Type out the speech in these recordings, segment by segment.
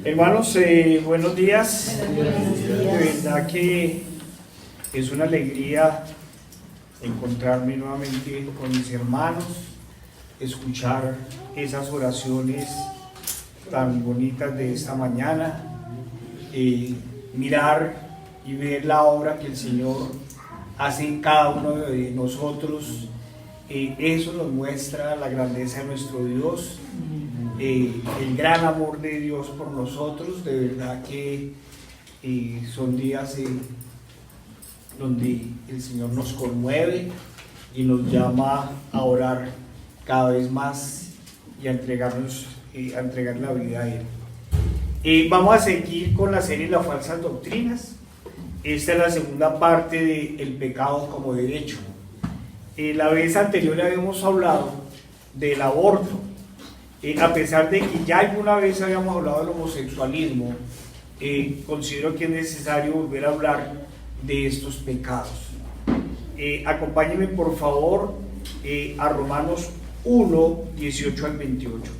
Hermanos, buenos días. De verdad que es una alegría encontrarme nuevamente con mis hermanos, escuchar esas oraciones tan bonitas de esta mañana, mirar y ver la obra que el Señor hace en cada uno de nosotros. Eso nos muestra la grandeza de nuestro Dios, el gran amor de Dios por nosotros. De verdad que son días donde el Señor nos conmueve y nos llama a orar cada vez más y a entregar la vida a Él. Vamos a seguir con la serie Las falsas doctrinas. Esta es la segunda parte de El pecado como derecho. La vez anterior le habíamos hablado del aborto, a pesar de que ya alguna vez habíamos hablado del homosexualismo. Considero que es necesario volver a hablar de estos pecados. Acompáñenme por favor a Romanos 1, 18 al 28.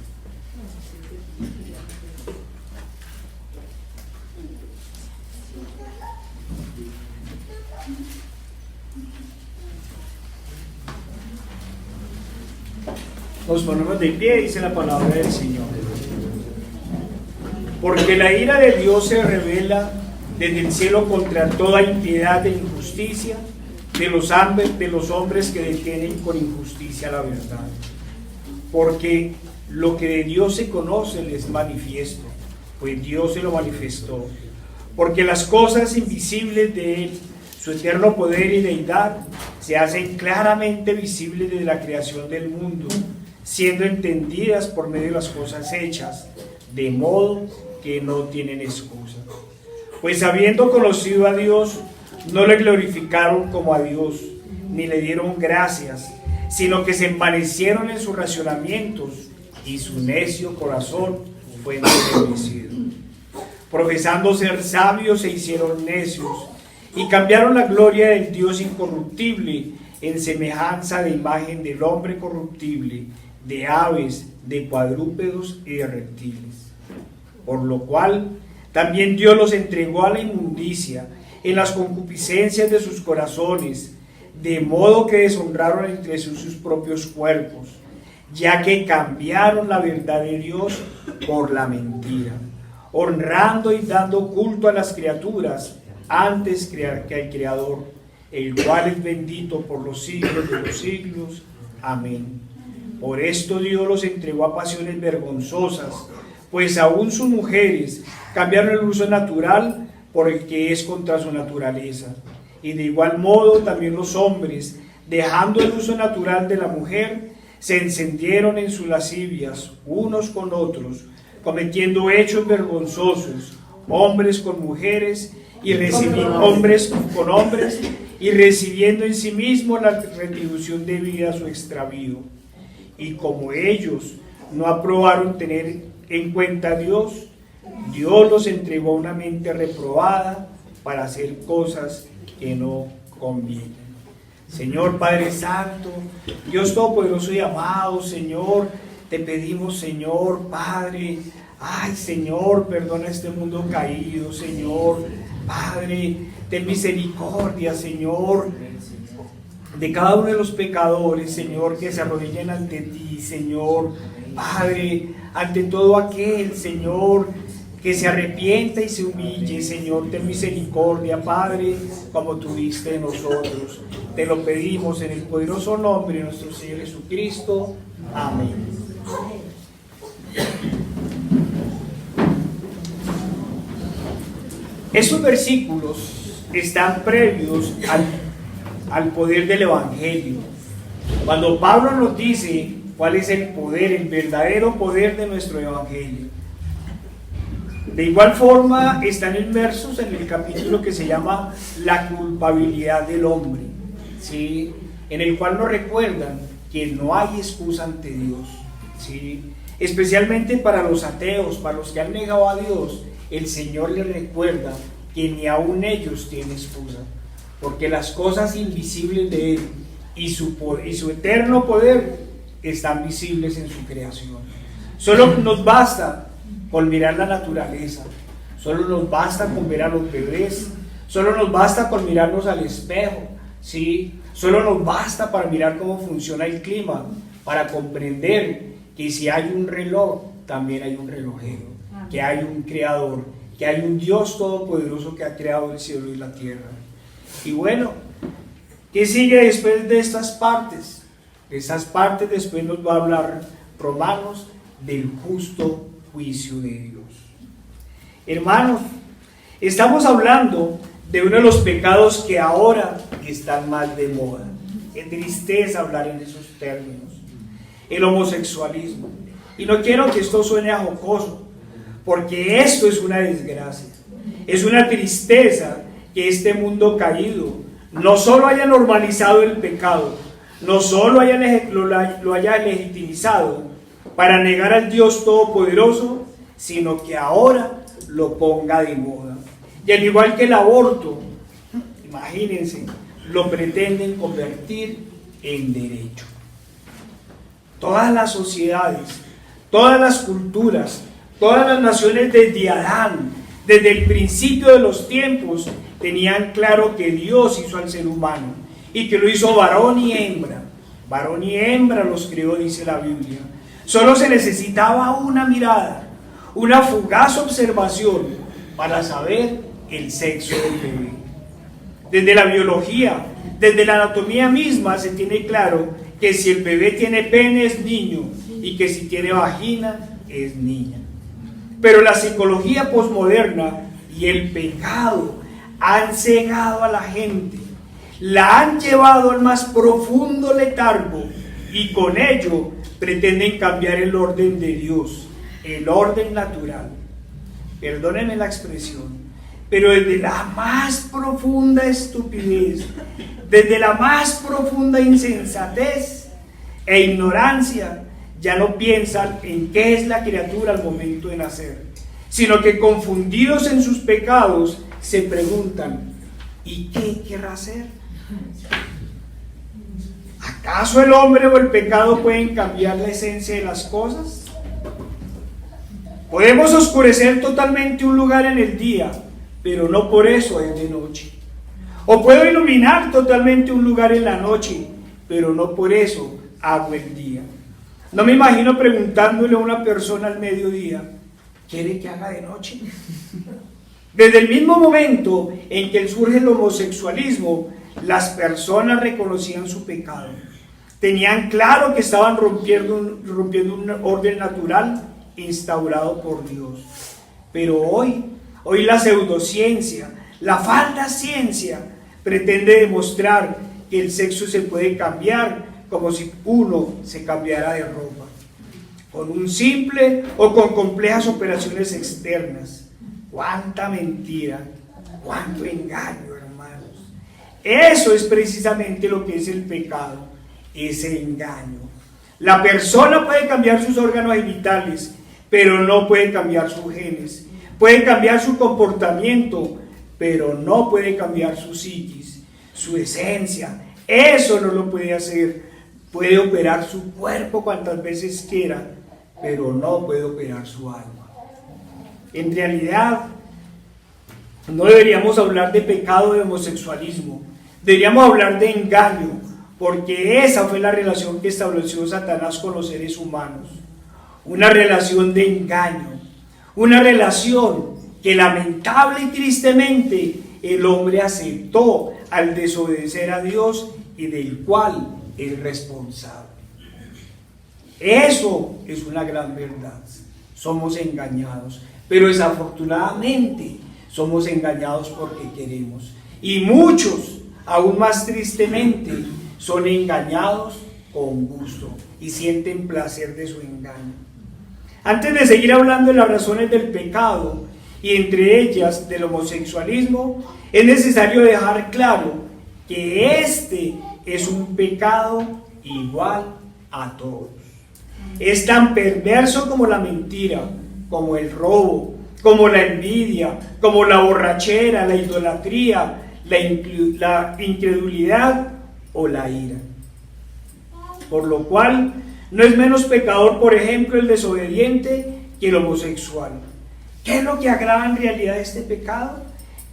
Nos ponemos de pie, dice la palabra del Señor. Porque la ira de Dios se revela desde el cielo contra toda impiedad e injusticia de los hombres que detienen con injusticia la verdad. Porque lo que de Dios se conoce les es manifiesto, pues Dios se lo manifestó. Porque las cosas invisibles de Él, su eterno poder y deidad, se hacen claramente visibles desde la creación del mundo, siendo entendidas por medio de las cosas hechas, de modo que no tienen excusa. Pues habiendo conocido a Dios, no le glorificaron como a Dios, ni le dieron gracias, sino que se envanecieron en sus razonamientos, y su necio corazón fue entenebrecido. Profesando ser sabios, se hicieron necios, y cambiaron la gloria del Dios incorruptible en semejanza de imagen del hombre corruptible, de aves, de cuadrúpedos y de reptiles. Por lo cual también Dios los entregó a la inmundicia en las concupiscencias de sus corazones, de modo que deshonraron entre sus propios cuerpos, ya que cambiaron la verdad de Dios por la mentira, honrando y dando culto a las criaturas antes que al Creador, el cual es bendito por los siglos de los siglos. Amén. Por esto Dios los entregó a pasiones vergonzosas, pues aún sus mujeres cambiaron el uso natural por el que es contra su naturaleza. Y de igual modo también los hombres, dejando el uso natural de la mujer, se encendieron en sus lascivias unos con otros, cometiendo hechos vergonzosos, hombres con mujeres, hombres con hombres, y recibiendo en sí mismos la retribución debida a su extravío. Y como ellos no aprobaron tener en cuenta a Dios, Dios los entregó a una mente reprobada para hacer cosas que no convienen. Señor Padre Santo, Dios Todopoderoso y amado, Señor, te pedimos, Señor Padre, ay Señor, perdona este mundo caído, Señor Padre, ten misericordia, Señor, de cada uno de los pecadores, Señor, que se arrodillen ante ti, Señor Padre, ante todo aquel, Señor, que se arrepienta y se humille, Señor, ten misericordia, Padre, como tuviste de nosotros. Te lo pedimos en el poderoso nombre de nuestro Señor Jesucristo. Amén. Estos versículos están previos al poder del Evangelio. Cuando Pablo nos dice cuál es el poder, el verdadero poder de nuestro Evangelio. De igual forma están inmersos en el capítulo que se llama La culpabilidad del hombre, ¿sí? En el cual nos recuerdan que no hay excusa ante Dios, ¿sí? Especialmente para los ateos, para los que han negado a Dios, el Señor les recuerda que ni aún ellos tienen excusa, porque las cosas invisibles de Él y su eterno poder están visibles en su creación. Solo nos basta con mirar la naturaleza, solo nos basta con ver a los bebés, solo nos basta con mirarnos al espejo, ¿sí? Solo nos basta para mirar cómo funciona el clima, para comprender que si hay un reloj, también hay un relojero, que hay un creador, que hay un Dios todopoderoso que ha creado el cielo y la tierra. Y bueno, ¿qué sigue después de estas partes? De estas partes después nos va a hablar Romanos del justo juicio de Dios. Hermanos, estamos hablando de uno de los pecados que ahora están más de moda. Qué tristeza hablar en esos términos. El homosexualismo. Y no quiero que esto suene a jocoso, porque esto es una desgracia. Es una tristeza que este mundo caído no solo haya normalizado el pecado, no solo lo haya legitimizado para negar al Dios Todopoderoso, sino que ahora lo ponga de moda. Y al igual que el aborto, imagínense, lo pretenden convertir en derecho. Todas las sociedades, todas las culturas, todas las naciones desde Adán, desde el principio de los tiempos, tenían claro que Dios hizo al ser humano y que lo hizo varón y hembra. Varón y hembra los creó, dice la Biblia. Solo se necesitaba una mirada, una fugaz observación para saber el sexo del bebé. Desde la biología, desde la anatomía misma se tiene claro que si el bebé tiene pene es niño y que si tiene vagina es niña. Pero la psicología posmoderna y el pecado han cegado a la gente, la han llevado al más profundo letargo y con ello pretenden cambiar el orden de Dios, el orden natural. Perdónenme la expresión, pero desde la más profunda estupidez, desde la más profunda insensatez e ignorancia, ya no piensan en qué es la criatura al momento de nacer, sino que confundidos en sus pecados se preguntan, ¿y qué querrá hacer? ¿Acaso el hombre o el pecado pueden cambiar la esencia de las cosas? Podemos oscurecer totalmente un lugar en el día, pero no por eso es de noche. O puedo iluminar totalmente un lugar en la noche, pero no por eso hago el día. No me imagino preguntándole a una persona al mediodía, ¿quiere que haga de noche? Desde el mismo momento en que surge el homosexualismo, las personas reconocían su pecado. Tenían claro que estaban rompiendo un orden natural instaurado por Dios. Pero hoy la pseudociencia, la falsa ciencia, pretende demostrar que el sexo se puede cambiar como si uno se cambiara de ropa, con un simple o con complejas operaciones externas. ¡Cuánta mentira! ¡Cuánto engaño, hermanos! Eso es precisamente lo que es el pecado, ese engaño. La persona puede cambiar sus órganos genitales, pero no puede cambiar sus genes. Puede cambiar su comportamiento, pero no puede cambiar su psiquis, su esencia. Eso no lo puede hacer. Puede operar su cuerpo cuantas veces quiera, pero no puede operar su alma. En realidad, no deberíamos hablar de pecado de homosexualismo, deberíamos hablar de engaño, porque esa fue la relación que estableció Satanás con los seres humanos. Una relación de engaño, una relación que lamentable y tristemente el hombre aceptó al desobedecer a Dios y del cual es responsable. Eso es una gran verdad. Somos engañados, pero desafortunadamente somos engañados porque queremos. Y muchos, aún más tristemente, son engañados con gusto y sienten placer de su engaño. Antes de seguir hablando de las razones del pecado y entre ellas del homosexualismo, es necesario dejar claro que este es un pecado igual a todos. Es tan perverso como la mentira, como el robo, como la envidia, como la borrachera, la idolatría, la incredulidad o la ira. Por lo cual, no es menos pecador, por ejemplo, el desobediente que el homosexual. ¿Qué es lo que agrava en realidad este pecado?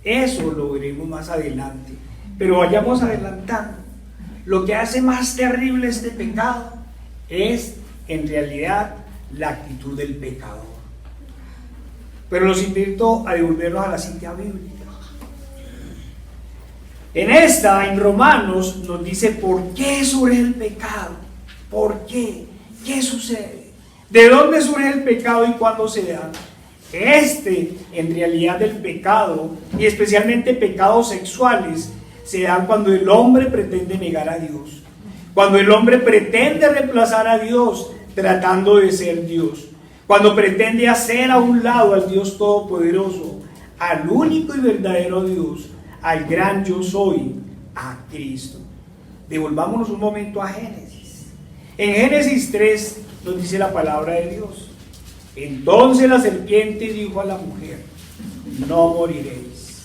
Eso lo veremos más adelante, pero vayamos adelantando. Lo que hace más terrible este pecado es en realidad la actitud del pecador. Pero los invito a devolvernos a la cita bíblica. En Romanos nos dice por qué surge el pecado. ¿Por qué? ¿Qué sucede? ¿De dónde surge el pecado y cuándo se da? En realidad el pecado, y especialmente pecados sexuales, se dan cuando el hombre pretende negar a Dios. Cuando el hombre pretende reemplazar a Dios tratando de ser Dios. Cuando pretende hacer a un lado al Dios Todopoderoso, al único y verdadero Dios, al gran yo soy, a Cristo. Devolvámonos un momento a Génesis. En Génesis 3 nos dice la palabra de Dios. Entonces la serpiente dijo a la mujer: no moriréis,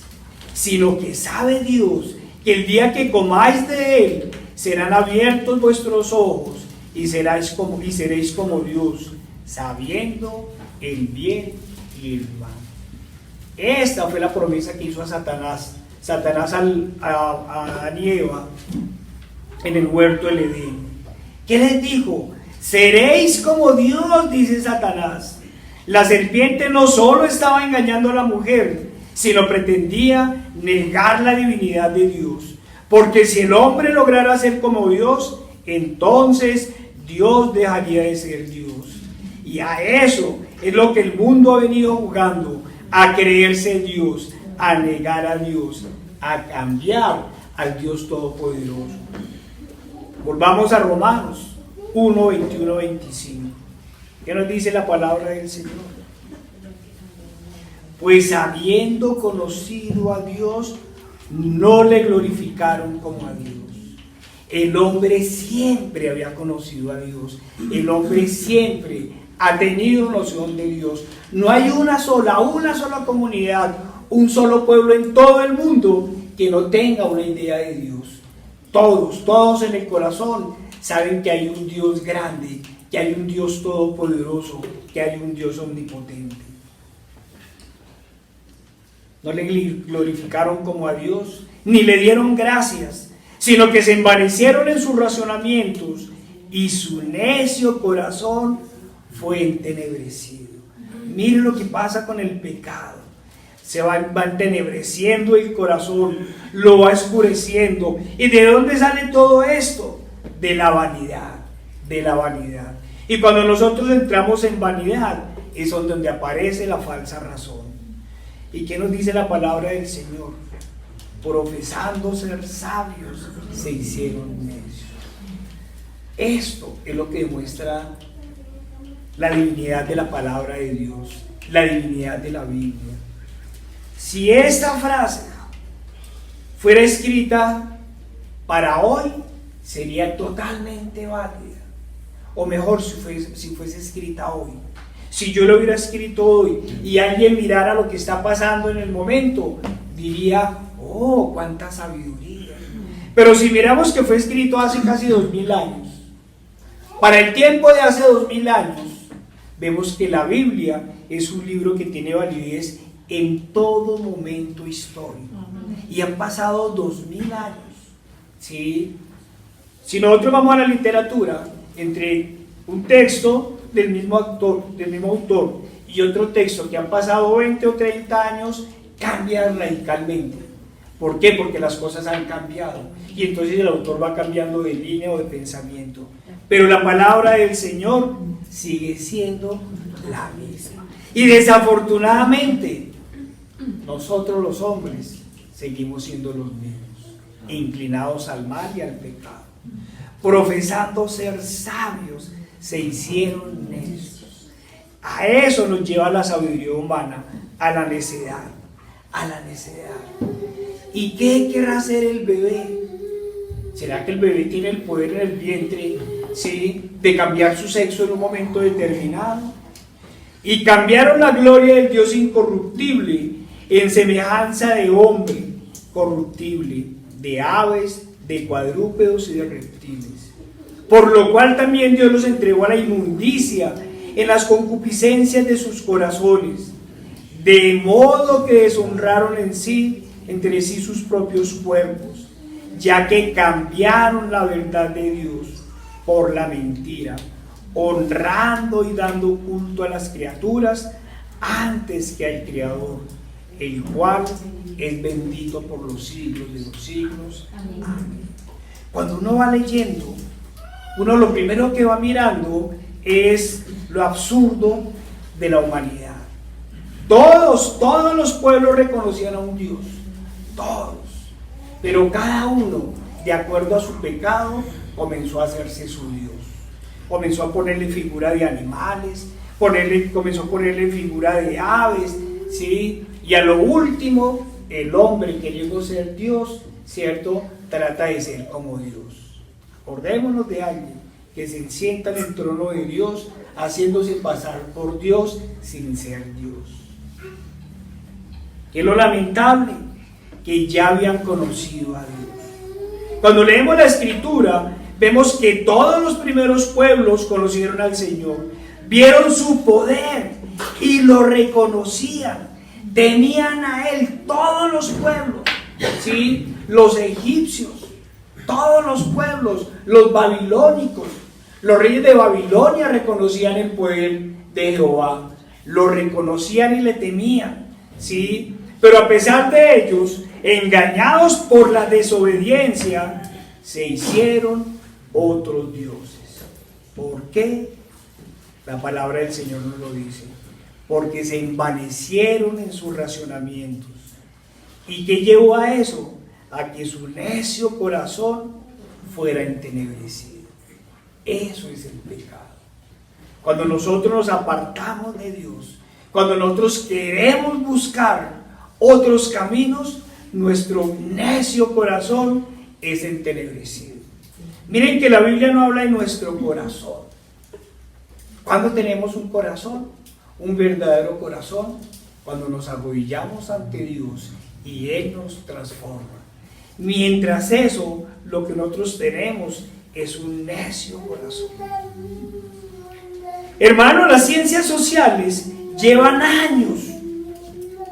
sino que sabe Dios que el día que comáis de él serán abiertos vuestros ojos y seréis como Dios, sabiendo el bien y el mal. Esta fue la promesa que hizo a Satanás a Adán y Eva en el huerto del Edén. ¿Qué les dijo? Seréis como Dios, dice Satanás. La serpiente no solo estaba engañando a la mujer, sino pretendía negar la divinidad de Dios. Porque si el hombre lograra ser como Dios, entonces Dios dejaría de ser Dios. Y a eso es lo que el mundo ha venido jugando, a creerse Dios, a negar a Dios, a cambiar al Dios Todopoderoso. Volvamos a Romanos 1, 21, 25. ¿Qué nos dice la palabra del Señor? Pues habiendo conocido a Dios, no le glorificaron como a Dios. El hombre siempre había conocido a Dios. El hombre siempre ha tenido noción de Dios. No hay una sola comunidad, un solo pueblo en todo el mundo que no tenga una idea de Dios. Todos en el corazón saben que hay un Dios grande, que hay un Dios todopoderoso, que hay un Dios omnipotente. No le glorificaron como a Dios, ni le dieron gracias, sino que se envanecieron en sus razonamientos y su necio corazón fue entenebrecido. Miren lo que pasa con el pecado. Se va entenebreciendo el corazón, lo va oscureciendo. ¿Y de dónde sale todo esto? De la vanidad, de la vanidad. Y cuando nosotros entramos en vanidad, es donde aparece la falsa razón. ¿Y qué nos dice la palabra del Señor? Profesando ser sabios, se hicieron necios. Esto es lo que demuestra la divinidad de la palabra de Dios, la divinidad de la Biblia. Si esta frase fuera escrita para hoy, sería totalmente válida. O mejor, si fuese escrita hoy. Si yo lo hubiera escrito hoy y alguien mirara lo que está pasando en el momento, diría: oh, cuánta sabiduría. Pero si miramos que fue escrito hace casi 2000 años, para el tiempo de hace 2000 años, vemos que la Biblia es un libro que tiene validez en todo momento histórico. Y han pasado 2000 años. ¿Sí? Si nosotros vamos a la literatura, entre un texto del mismo autor y otro texto que han pasado 20 o 30 años, cambian radicalmente. ¿Por qué? Porque las cosas han cambiado y entonces el autor va cambiando de línea o de pensamiento. Pero la palabra del Señor sigue siendo la misma. Y desafortunadamente, nosotros los hombres seguimos siendo los mismos, inclinados al mal y al pecado. Profesando ser sabios, se hicieron necios. A eso nos lleva la sabiduría humana, a la necedad, a la necedad. ¿Y qué querrá hacer el bebé? ¿Será que el bebé tiene el poder en el vientre, sí, de cambiar su sexo en un momento determinado? Y cambiaron la gloria del Dios incorruptible en semejanza de hombre corruptible, de aves, de cuadrúpedos y de reptiles. Por lo cual también Dios los entregó a la inmundicia en las concupiscencias de sus corazones, de modo que deshonraron entre sí sus propios cuerpos, ya que cambiaron la verdad de Dios por la mentira, honrando y dando culto a las criaturas antes que al Creador, el cual es bendito por los siglos de los siglos. Amén. Cuando uno va leyendo, uno lo primero que va mirando es lo absurdo de la humanidad. Todos los pueblos reconocían a un Dios, todos, pero cada uno, de acuerdo a su pecado, comenzó a hacerse su Dios. Comenzó a ponerle figura de animales, comenzó a ponerle figura de aves, ¿sí? Y a lo último, el hombre queriendo ser Dios, ¿cierto?, trata de ser como Dios. Acordémonos de alguien que se sienta en el trono de Dios, haciéndose pasar por Dios sin ser Dios. ¿Qué es lo lamentable? Que ya habían conocido a Dios. Cuando leemos la Escritura, vemos que todos los primeros pueblos conocieron al Señor, vieron su poder y lo reconocían, temían a Él, todos los pueblos, ¿sí? Los egipcios, todos los pueblos, los babilónicos, los reyes de Babilonia reconocían el poder de Jehová, lo reconocían y le temían, ¿sí? Pero a pesar de ellos, engañados por la desobediencia, se hicieron otros dioses. ¿Por qué? La palabra del Señor nos lo dice. Porque se envanecieron en sus racionamientos. ¿Y qué llevó a eso? A que su necio corazón fuera entenebrecido. Eso es el pecado. Cuando nosotros nos apartamos de Dios, cuando nosotros queremos buscar otros caminos, nuestro necio corazón es entenebrecido. Miren que la Biblia no habla de nuestro corazón. ¿Cuándo tenemos un corazón? Un verdadero corazón, cuando nos arrodillamos ante Dios y Él nos transforma. Mientras eso, lo que nosotros tenemos es un necio corazón. Hermanos, las ciencias sociales llevan años,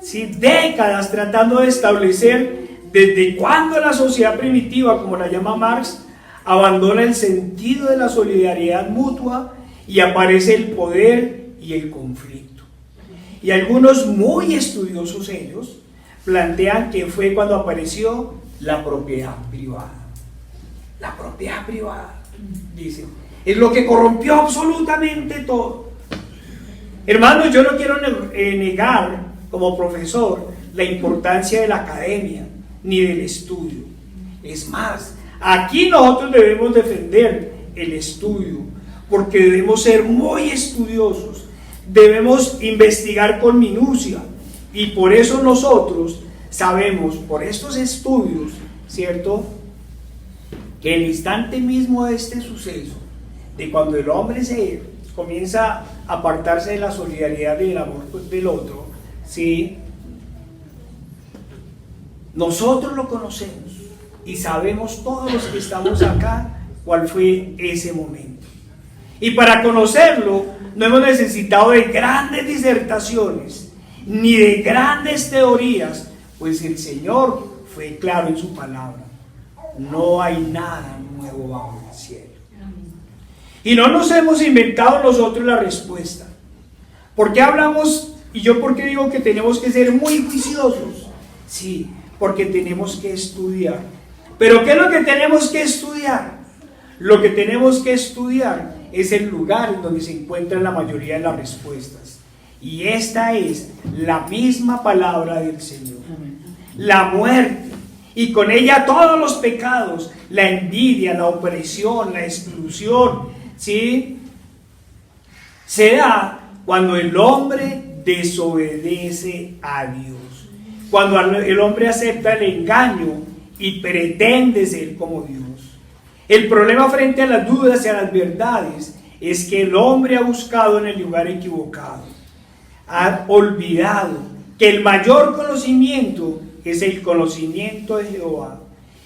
¿sí?, décadas tratando de establecer desde cuándo la sociedad primitiva, como la llama Marx, abandona el sentido de la solidaridad mutua y aparece el poder y el conflicto. Y algunos muy estudiosos ellos plantean que fue cuando apareció la propiedad privada. La propiedad privada, dicen, es lo que corrompió absolutamente todo. Hermanos, yo no quiero negar como profesor la importancia de la academia ni del estudio. Es más, aquí nosotros debemos defender el estudio, porque debemos ser muy estudiosos, debemos investigar con minucia, y por eso nosotros sabemos, por estos estudios, ¿cierto?, que el instante mismo de este suceso, de cuando el hombre se comienza a apartarse de la solidaridad y del amor del otro, ¿sí?, nosotros lo conocemos y sabemos todos los que estamos acá cuál fue ese momento. Y para conocerlo no hemos necesitado de grandes disertaciones ni de grandes teorías, pues el Señor fue claro en su palabra: no hay nada nuevo bajo el cielo. Y no nos hemos inventado nosotros la respuesta. ¿Por qué hablamos? Y yo, ¿por qué digo que tenemos que ser muy juiciosos? Sí, porque tenemos que estudiar. ¿Pero qué es lo que tenemos que estudiar? Lo que tenemos que estudiar es el lugar en donde se encuentran la mayoría de las respuestas. Y esta es la misma palabra del Señor. La muerte, y con ella todos los pecados, la envidia, la opresión, la exclusión, ¿sí?, se da cuando el hombre desobedece a Dios. Cuando el hombre acepta el engaño y pretende ser como Dios. El problema frente a las dudas y a las verdades es que el hombre ha buscado en el lugar equivocado. Ha olvidado que el mayor conocimiento es el conocimiento de Jehová.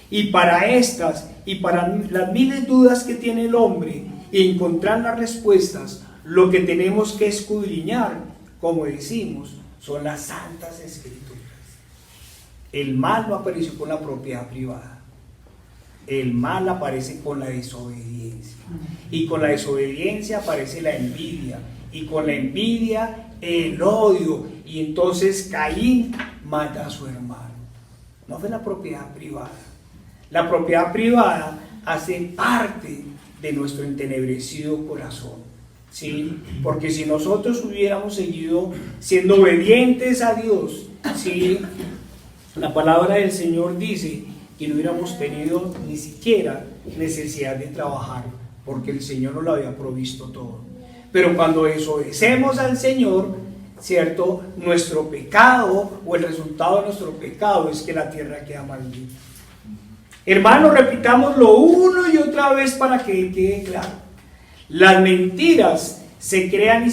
Y para estas y para las miles de dudas que tiene el hombre y encontrar las respuestas, lo que tenemos que escudriñar, como decimos, son las santas escrituras. El mal no apareció con la propiedad privada. El mal aparece con la desobediencia. Y con la desobediencia aparece la envidia. Y con la envidia el odio. Y entonces Caín mata a su hermano. No fue la propiedad privada. La propiedad privada hace parte de nuestro entenebrecido corazón. ¿Sí? Porque si nosotros hubiéramos seguido siendo obedientes a Dios, ¿sí? La palabra del Señor dice que no hubiéramos tenido ni siquiera necesidad de trabajar, porque el Señor nos lo había provisto todo. Pero cuando desobedecemos al Señor, ¿cierto? Nuestro pecado, o el resultado de nuestro pecado, es que la tierra queda maldita. Hermanos, repitámoslo una y otra vez para que quede claro. Las mentiras se crean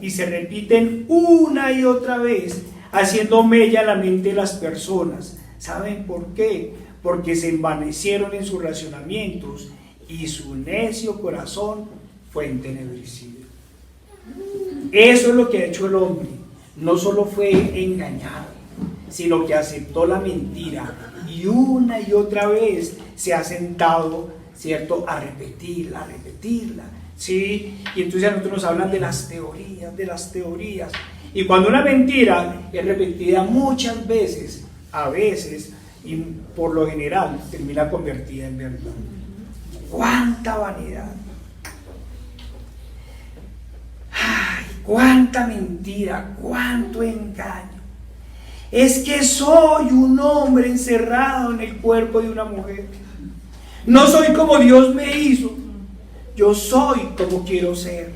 y se repiten una y otra vez, haciendo mella en la mente de las personas. ¿Saben por qué? Porque se envanecieron en sus racionamientos y su necio corazón fue entenebrecido. Eso es lo que ha hecho el hombre. No solo fue engañado, sino que aceptó la mentira y una y otra vez se ha sentado, ¿cierto?, a repetirla, ¿sí? Y entonces a nosotros nos hablan de las teorías. Y cuando una mentira es repetida muchas veces, a veces, y por lo general, termina convertida en verdad. ¡Cuánta vanidad! ¡Ay, cuánta mentira! ¡Cuánto engaño! Es que soy un hombre encerrado en el cuerpo de una mujer. No soy como Dios me hizo. Yo soy como quiero ser.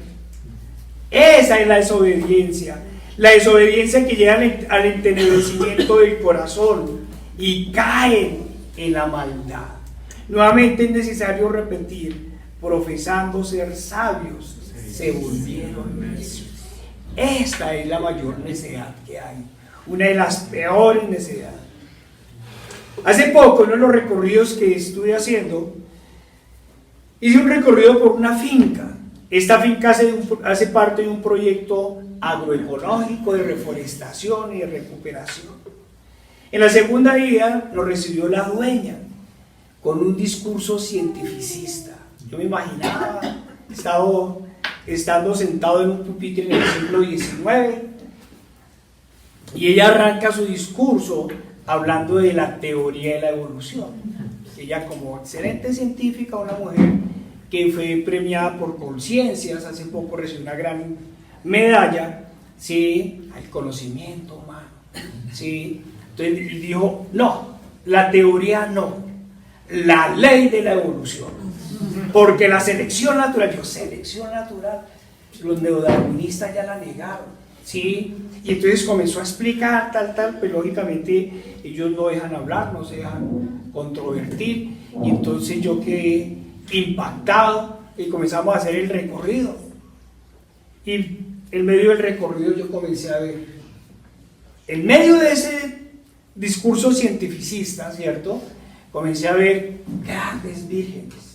Esa es la desobediencia. La desobediencia que llega al entenebrecimiento del corazón y caen en la maldad. Nuevamente es necesario repetir: profesando ser sabios, se volvieron necios. Esta es la mayor necedad que hay. Una de las peores necedades. Hace poco, uno de los recorridos que estuve haciendo, hice un recorrido por una finca. Esta finca hace parte de un proyecto agroecológico de reforestación y de recuperación. En la segunda ida nos recibió la dueña con un discurso cientificista. Yo me imaginaba estando sentado en un pupitre en el siglo XIX, y ella arranca su discurso hablando de la teoría de la evolución. Ella, como excelente científica, una mujer que fue premiada por Conciencias, hace poco recibió una gran medalla, ¿sí?, al conocimiento humano, ¿sí? Entonces dijo: no, la teoría no, la ley de la evolución, porque la selección natural, los neodarwinistas ya la negaron, ¿sí? Y entonces comenzó a explicar tal, pero lógicamente ellos no dejan hablar, no se dejan controvertir, y entonces yo quedé impactado y comenzamos a hacer el recorrido. Y en medio del recorrido yo comencé a ver, en medio de ese discurso cientificista, ¿cierto?, comencé a ver grandes vírgenes.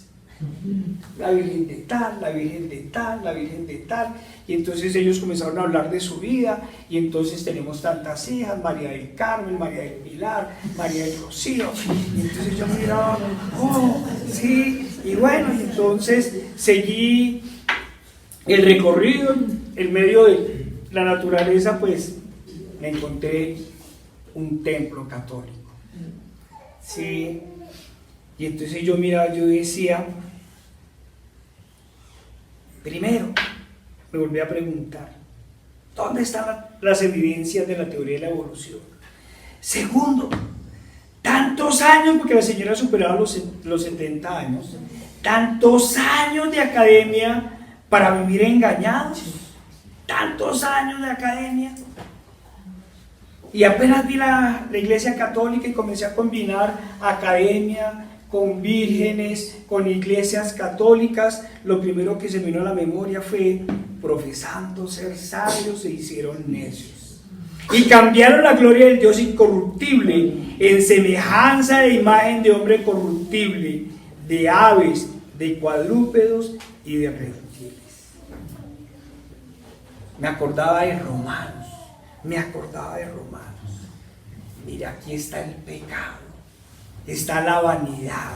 La virgen de tal, la virgen de tal, la virgen de tal. Y entonces ellos comenzaron a hablar de su vida. Y entonces tenemos tantas hijas: María del Carmen, María del Pilar, María del Rocío. Y entonces yo miraba: oh, sí. Y bueno, y entonces seguí el recorrido. En medio de la naturaleza, pues me encontré un templo católico, sí. Y entonces yo miraba, yo decía, primero me volví a preguntar: ¿dónde están las evidencias de la teoría de la evolución? Segundo, tantos años, porque la señora superaba los 70 años, tantos años de academia para vivir engañados, tantos años de academia. Y apenas vi la iglesia católica y comencé a combinar academia con vírgenes, con iglesias católicas. Lo primero que se me vino a la memoria fue: profesando ser sabios, se hicieron necios. Y cambiaron la gloria del Dios incorruptible en semejanza de imagen de hombre corruptible, de aves, de cuadrúpedos y de reptiles. me acordaba de Romanos, Mira, aquí está el pecado, está la vanidad,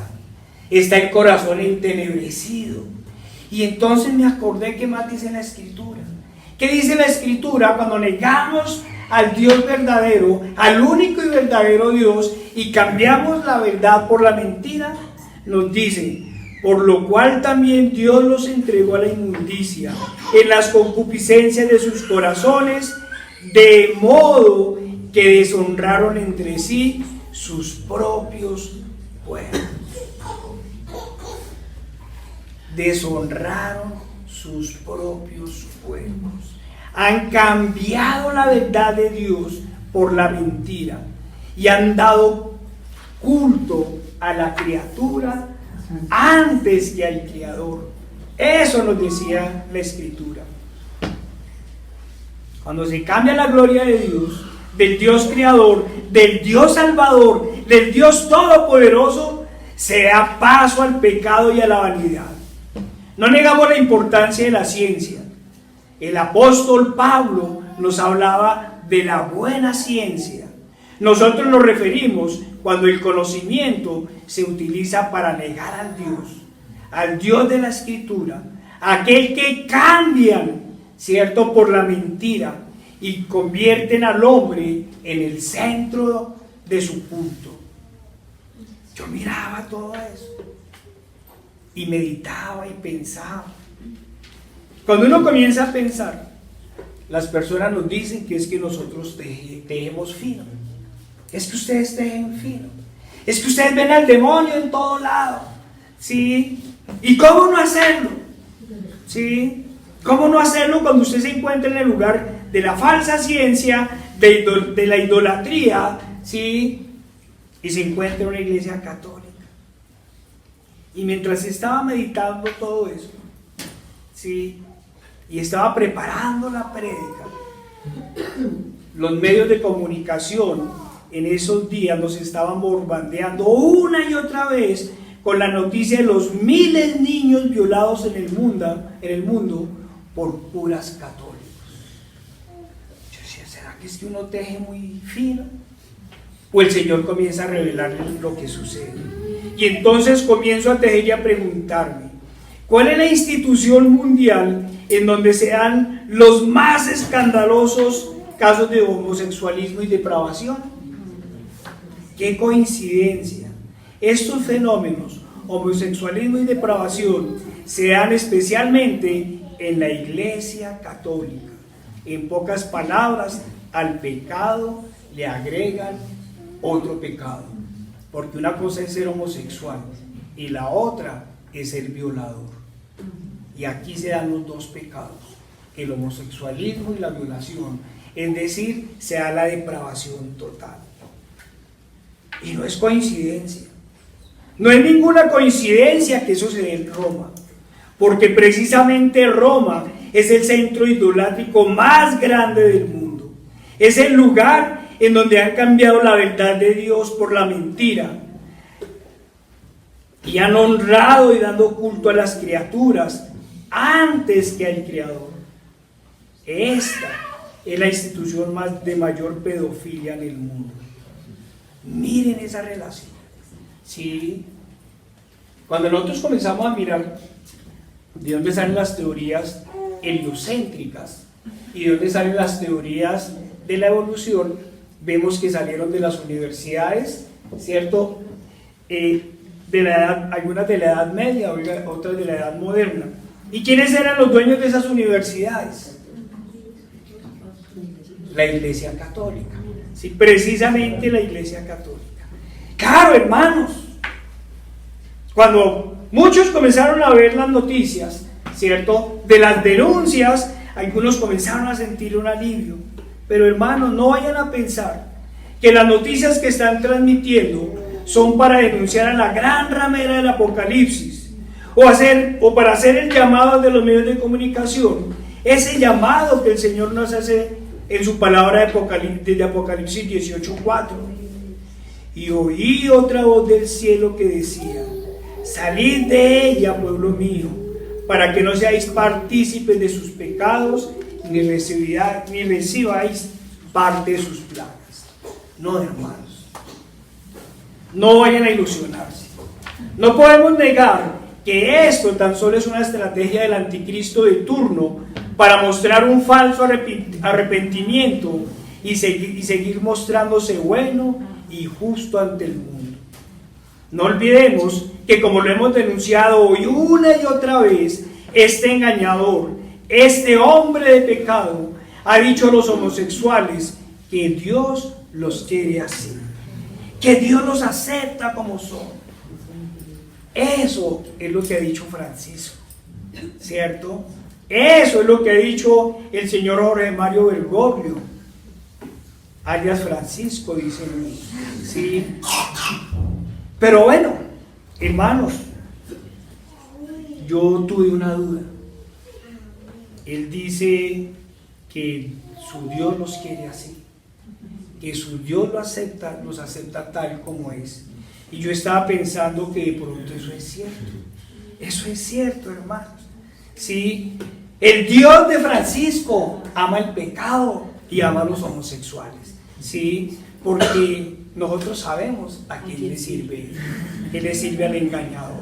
está el corazón entenebrecido. Y entonces me acordé qué más dice la Escritura. ¿Qué dice la Escritura cuando negamos al Dios verdadero, al único y verdadero Dios, y cambiamos la verdad por la mentira? Nos dice: por lo cual también Dios los entregó a la inmundicia en las concupiscencias de sus corazones, de modo que deshonraron entre sí sus propios pueblos. Deshonraron sus propios pueblos. Han cambiado la verdad de Dios por la mentira y han dado culto a la criatura antes que al Creador. Eso nos decía la Escritura. Cuando se cambia la gloria de Dios, del Dios Creador, del Dios Salvador, del Dios Todopoderoso, se da paso al pecado y a la vanidad. No negamos la importancia de la ciencia. El apóstol Pablo nos hablaba de la buena ciencia. Nosotros nos referimos cuando el conocimiento se utiliza para negar al Dios de la Escritura, aquel que cambian, ¿cierto?, por la mentira y convierten al hombre en el centro de su culto. Yo miraba todo eso y meditaba y pensaba. Cuando uno comienza a pensar, las personas nos dicen que es que nosotros tejemos fino. Es que ustedes tejen fino. Es que ustedes ven al demonio en todo lado. ¿Sí? ¿Y cómo no hacerlo? ¿Sí? ¿Cómo no hacerlo cuando usted se encuentra en el lugar de la falsa ciencia, de la idolatría, ¿sí?, y se encuentra en una iglesia católica? Y mientras estaba meditando todo eso, ¿sí?, y estaba preparando la prédica, los medios de comunicación en esos días nos estaban bombardeando una y otra vez con la noticia de los miles de niños violados en el mundo por curas católicos. Yo decía, ¿será que es que uno teje muy fino? O el Señor comienza a revelarle lo que sucede. Y entonces comienzo a tejer y a preguntarme, ¿cuál es la institución mundial en donde se dan los más escandalosos casos de homosexualismo y depravación? ¡Qué coincidencia! Estos fenómenos, homosexualismo y depravación, se dan especialmente en la Iglesia Católica. En pocas palabras, al pecado le agregan otro pecado, porque una cosa es ser homosexual y la otra es ser violador. Y aquí se dan los dos pecados, el homosexualismo y la violación, es decir, se da la depravación total. Y no es coincidencia, no es ninguna coincidencia que eso se dé en Roma, porque precisamente Roma es el centro idolátrico más grande del mundo. Es el lugar en donde han cambiado la verdad de Dios por la mentira y han honrado y dado culto a las criaturas antes que al Creador. Esta es la institución de mayor pedofilia en el mundo. Miren esa relación. ¿Sí? Cuando nosotros comenzamos a mirar de dónde salen las teorías heliocéntricas y de dónde salen las teorías de la evolución, vemos que salieron de las universidades, ¿cierto? Algunas de la Edad Media, otras de la Edad Moderna. ¿Y quiénes eran los dueños de esas universidades? La Iglesia Católica. Sí, precisamente la Iglesia Católica. Claro, hermanos, cuando muchos comenzaron a ver las noticias, ¿cierto?, de las denuncias, algunos comenzaron a sentir un alivio. Pero hermanos, no vayan a pensar que las noticias que están transmitiendo son para denunciar a la gran ramera del Apocalipsis o para hacer el llamado de los medios de comunicación, ese llamado que el Señor nos hace en su palabra de Apocalipsis 18:4. Y oí otra voz del cielo que decía: salid de ella, pueblo mío, para que no seáis partícipes de sus pecados ni recibáis parte de sus plagas. No, hermanos, no vayan a ilusionarse. No podemos negar que esto tan solo es una estrategia del anticristo de turno para mostrar un falso arrepentimiento y seguir mostrándose bueno y justo ante el mundo. No olvidemos que, como lo hemos denunciado hoy una y otra vez, este engañador, este hombre de pecado, ha dicho a los homosexuales que Dios los quiere así, que Dios los acepta como son. Eso es lo que ha dicho Francisco, ¿cierto? Eso es lo que ha dicho el señor Jorge Mario Bergoglio, alias Francisco, dicen, ¿sí? Pero bueno, hermanos, yo tuve una duda. Él dice que su Dios los quiere así, que su Dios los acepta tal como es. Y yo estaba pensando que de pronto eso es cierto, hermanos. Sí, el Dios de Francisco ama el pecado y ama a los homosexuales, sí, porque nosotros sabemos a quién le sirve. Él le sirve al engañador,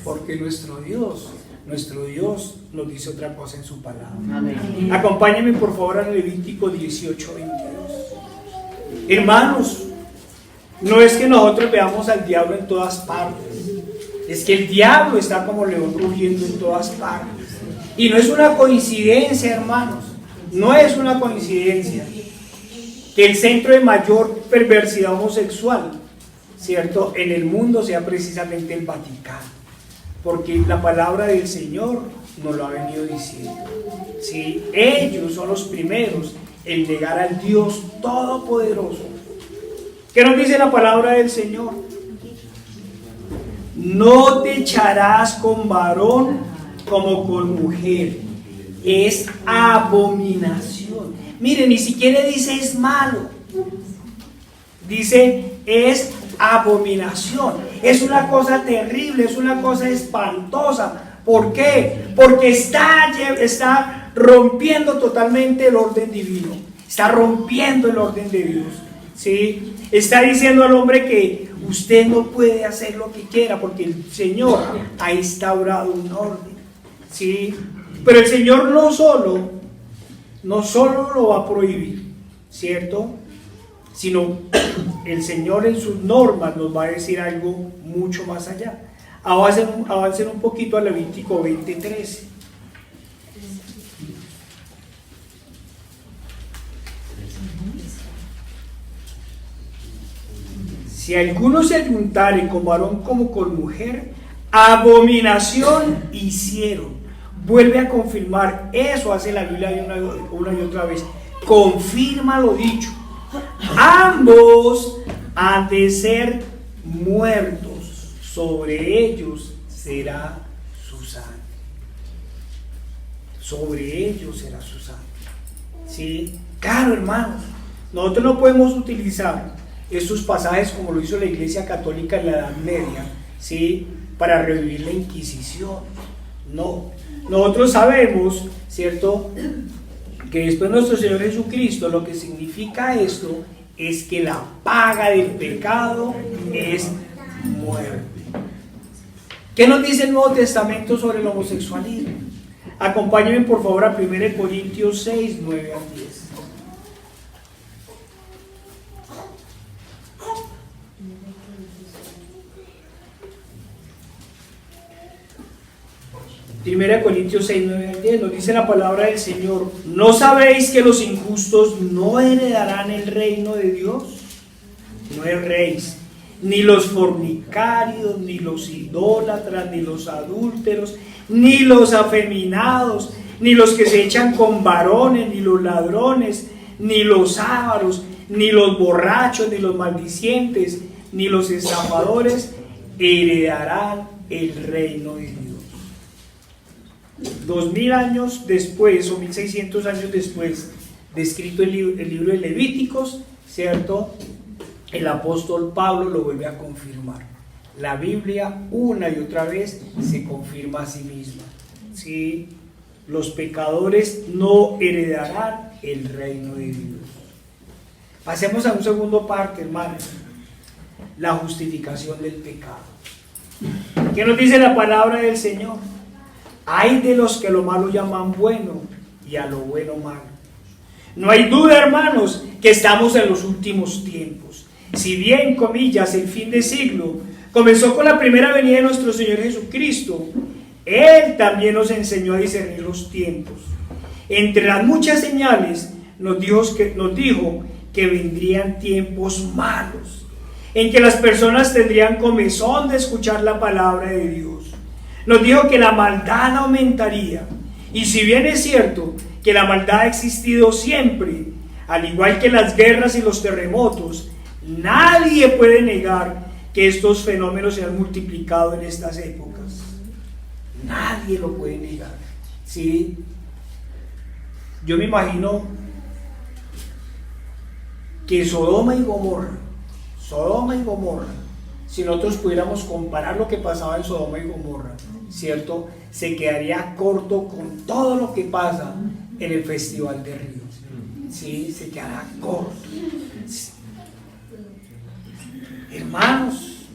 porque nuestro Dios nos dice otra cosa en su palabra. Amén. Acompáñenme por favor a Levítico 18:22. Hermanos, no es que nosotros veamos al diablo en todas partes, es que el diablo está como león rugiendo en todas partes. Y no es una coincidencia, hermanos, no es una coincidencia que el centro de mayor perversidad homosexual, ¿cierto?, en el mundo sea precisamente el Vaticano, porque la palabra del Señor nos lo ha venido diciendo. ¿Sí? Ellos son los primeros en negar al Dios Todopoderoso. ¿Qué nos dice la palabra del Señor? No te echarás con varón como con mujer, es abominación. Miren, ni siquiera dice es malo, dice es abominación. Es una cosa terrible, es una cosa espantosa. ¿Por qué? Porque está rompiendo totalmente el orden divino, está rompiendo el orden de Dios, ¿sí? Está diciendo al hombre que usted no puede hacer lo que quiera porque el Señor ha instaurado un orden, ¿sí? Pero el Señor no solo lo va a prohibir, ¿cierto?, sino el Señor en sus normas nos va a decir algo mucho más allá. Avancen un poquito a Levítico 20:13. Si alguno se ayuntare con varón como con mujer, abominación hicieron. Vuelve a confirmar, eso hace la Biblia una y otra vez, confirma lo dicho. Ambos han de ser muertos, sobre ellos será su sangre. Sobre ellos será su sangre. ¿Sí? Claro, hermanos, nosotros no podemos utilizar estos pasajes como lo hizo la Iglesia Católica en la Edad Media, ¿sí?, para revivir la Inquisición. No, nosotros sabemos, ¿cierto?, que después nuestro Señor Jesucristo, lo que significa esto es que la paga del pecado es muerte. ¿Qué nos dice el Nuevo Testamento sobre el homosexualismo? Acompáñenme por favor a 1 Corintios 6, 9 al 10. Primera Corintios 6, 9 al 10, nos dice la palabra del Señor: ¿no sabéis que los injustos no heredarán el reino de Dios? No erréis, ni los fornicarios, ni los idólatras, ni los adúlteros, ni los afeminados, ni los que se echan con varones, ni los ladrones, ni los ávaros, ni los borrachos, ni los maldicientes, ni los estafadores heredarán el reino de Dios. 2000 años después, o 1600 años después de escrito el libro de Levíticos, ¿cierto?, el apóstol Pablo lo vuelve a confirmar. La Biblia una y otra vez se confirma a sí misma, ¿sí? los pecadores no heredarán el reino de Dios. Pasemos a un segundo parte, hermanos, la justificación del pecado. ¿Qué nos dice la palabra del Señor? Hay de los que lo malo llaman bueno y a lo bueno malo. No hay duda, hermanos, que estamos en los últimos tiempos. Si bien, comillas, el fin de siglo comenzó con la primera venida de nuestro Señor Jesucristo, Él también nos enseñó a discernir los tiempos. Entre las muchas señales nos dijo que vendrían tiempos malos, en que las personas tendrían comezón de escuchar la palabra de Dios. Nos dijo que la maldad aumentaría. Y si bien es cierto que la maldad ha existido siempre, al igual que las guerras y los terremotos, nadie puede negar que estos fenómenos se han multiplicado en estas épocas. Nadie lo puede negar. ¿Sí? Yo me imagino que Sodoma y Gomorra, si nosotros pudiéramos comparar lo que pasaba en Sodoma y Gomorra, ¿cierto?, se quedaría corto con todo lo que pasa en el Festival de Ríos. ¿Sí? Se quedará corto. Sí. Hermanos,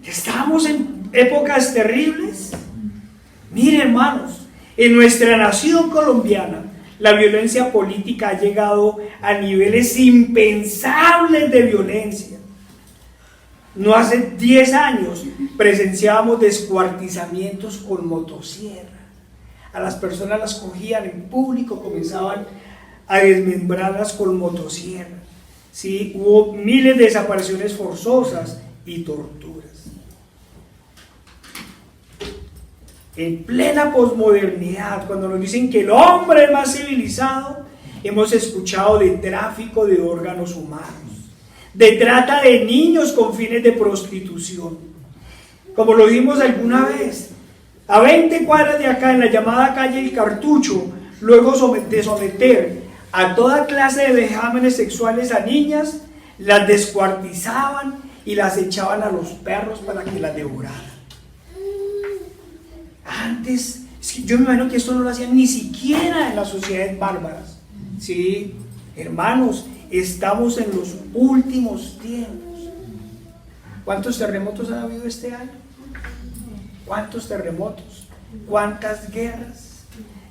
estamos en épocas terribles. Miren, hermanos, en nuestra nación colombiana, la violencia política ha llegado a niveles impensables de violencia. No hace 10 años presenciábamos descuartizamientos con motosierra. A las personas las cogían en público, comenzaban a desmembrarlas con motosierra. ¿Sí? Hubo miles de desapariciones forzosas y torturas. En plena posmodernidad, cuando nos dicen que el hombre es más civilizado, hemos escuchado de tráfico de órganos humanos, de trata de niños con fines de prostitución. Como lo vimos alguna vez, a 20 cuadras de acá, en la llamada calle El Cartucho, luego de someter a toda clase de vejámenes sexuales a niñas, las descuartizaban y las echaban a los perros para que las devoraran. Antes, yo me imagino que esto no lo hacían ni siquiera en las sociedades bárbaras. Sí, hermanos, estamos en los últimos tiempos. ¿Cuántos terremotos ha habido este año? ¿Cuántos terremotos? ¿Cuántas guerras?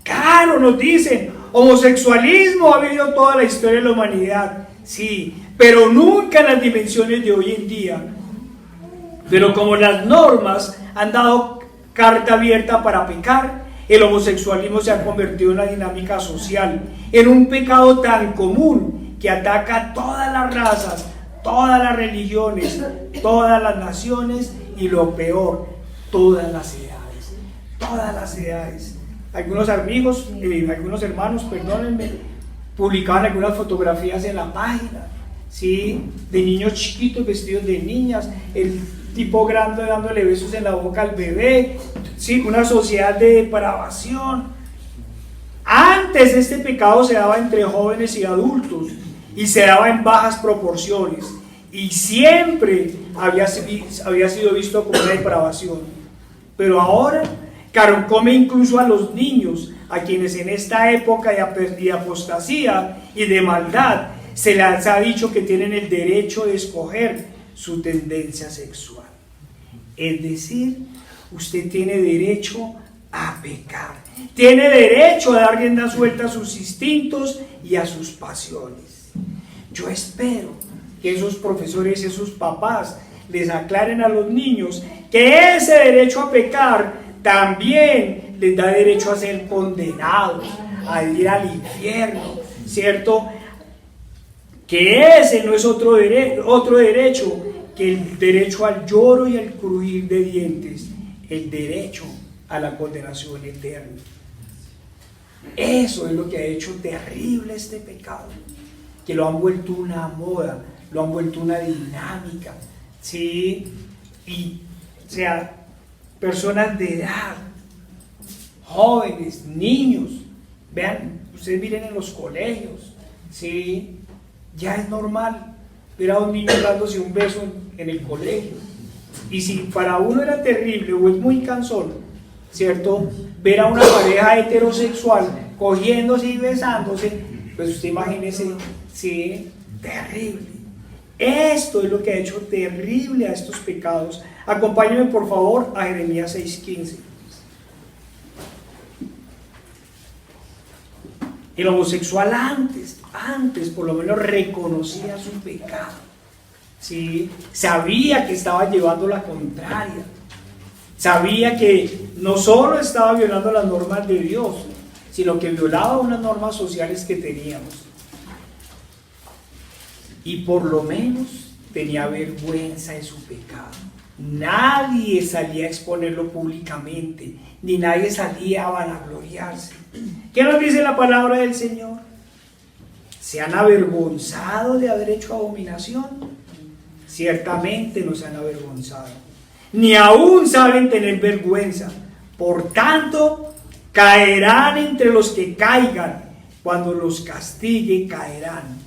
Claro, nos dicen, homosexualismo ha habido toda la historia de la humanidad. Sí, pero nunca en las dimensiones de hoy en día. Pero como las normas han dado carta abierta para pecar, el homosexualismo se ha convertido en una dinámica social, en un pecado tan común que ataca a todas las razas, todas las religiones, todas las naciones y lo peor, todas las edades. Todas las edades. Algunos amigos, algunos hermanos, perdónenme, publicaban algunas fotografías en la página, ¿sí?, de niños chiquitos vestidos de niñas, el tipo grande dándole besos en la boca al bebé, ¿sí?, una sociedad de depravación. Antes este pecado se daba entre jóvenes y adultos y se daba en bajas proporciones y siempre había sido visto como una depravación, pero ahora carcome incluso a los niños, a quienes en esta época de apostasía y de maldad se les ha dicho que tienen el derecho de escoger su tendencia sexual. Es decir, usted tiene derecho a pecar, tiene derecho a dar rienda suelta a sus instintos y a sus pasiones. Yo espero que esos profesores y esos papás les aclaren a los niños que ese derecho a pecar también les da derecho a ser condenados, a ir al infierno, ¿cierto? Que ese no es otro derecho que el derecho al lloro y al crujir de dientes, el derecho a la condenación eterna. Eso es lo que ha hecho terrible este pecado, que lo han vuelto una moda, lo han vuelto una dinámica, ¿sí? Y, o sea, personas de edad, jóvenes, niños, vean, ustedes miren en los colegios, ¿sí?, ya es normal ver a un niño dándose un beso en el colegio. Y si para uno era terrible o es muy cansón, ¿cierto? Ver a una pareja heterosexual cogiéndose y besándose, pues usted imagínese, sí, terrible. Esto es lo que ha hecho terrible a estos pecados. Acompáñenme por favor a Jeremías 6:15. El homosexual antes por lo menos reconocía su pecado, ¿sí? Sabía que estaba llevando la contraria, sabía que no solo estaba violando las normas de Dios, sino que violaba unas normas sociales que teníamos. Y por lo menos tenía vergüenza de su pecado. Nadie salía a exponerlo públicamente, ni nadie salía a vanagloriarse. ¿Qué nos dice la palabra del Señor? ¿Se han avergonzado de haber hecho abominación? Ciertamente no se han avergonzado, ni aún saben tener vergüenza. Por tanto, caerán entre los que caigan. Cuando los castigue, caerán,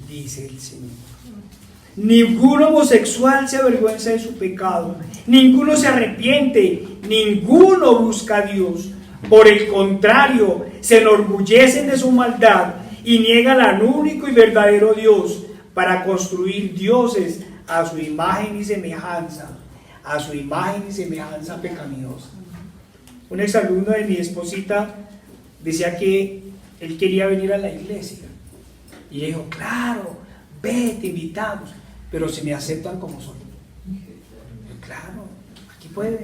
dice el Señor. Ningún homosexual se avergüenza de su pecado, ninguno se arrepiente, ninguno busca a Dios. Por el contrario, se enorgullecen de su maldad y niegan al único y verdadero Dios para construir dioses a su imagen y semejanza, pecaminosa. Un exalumno de mi esposita decía que él quería venir a la iglesia y le dijo, claro, ve, te invitamos, pero si me aceptan como soy. Claro, aquí puede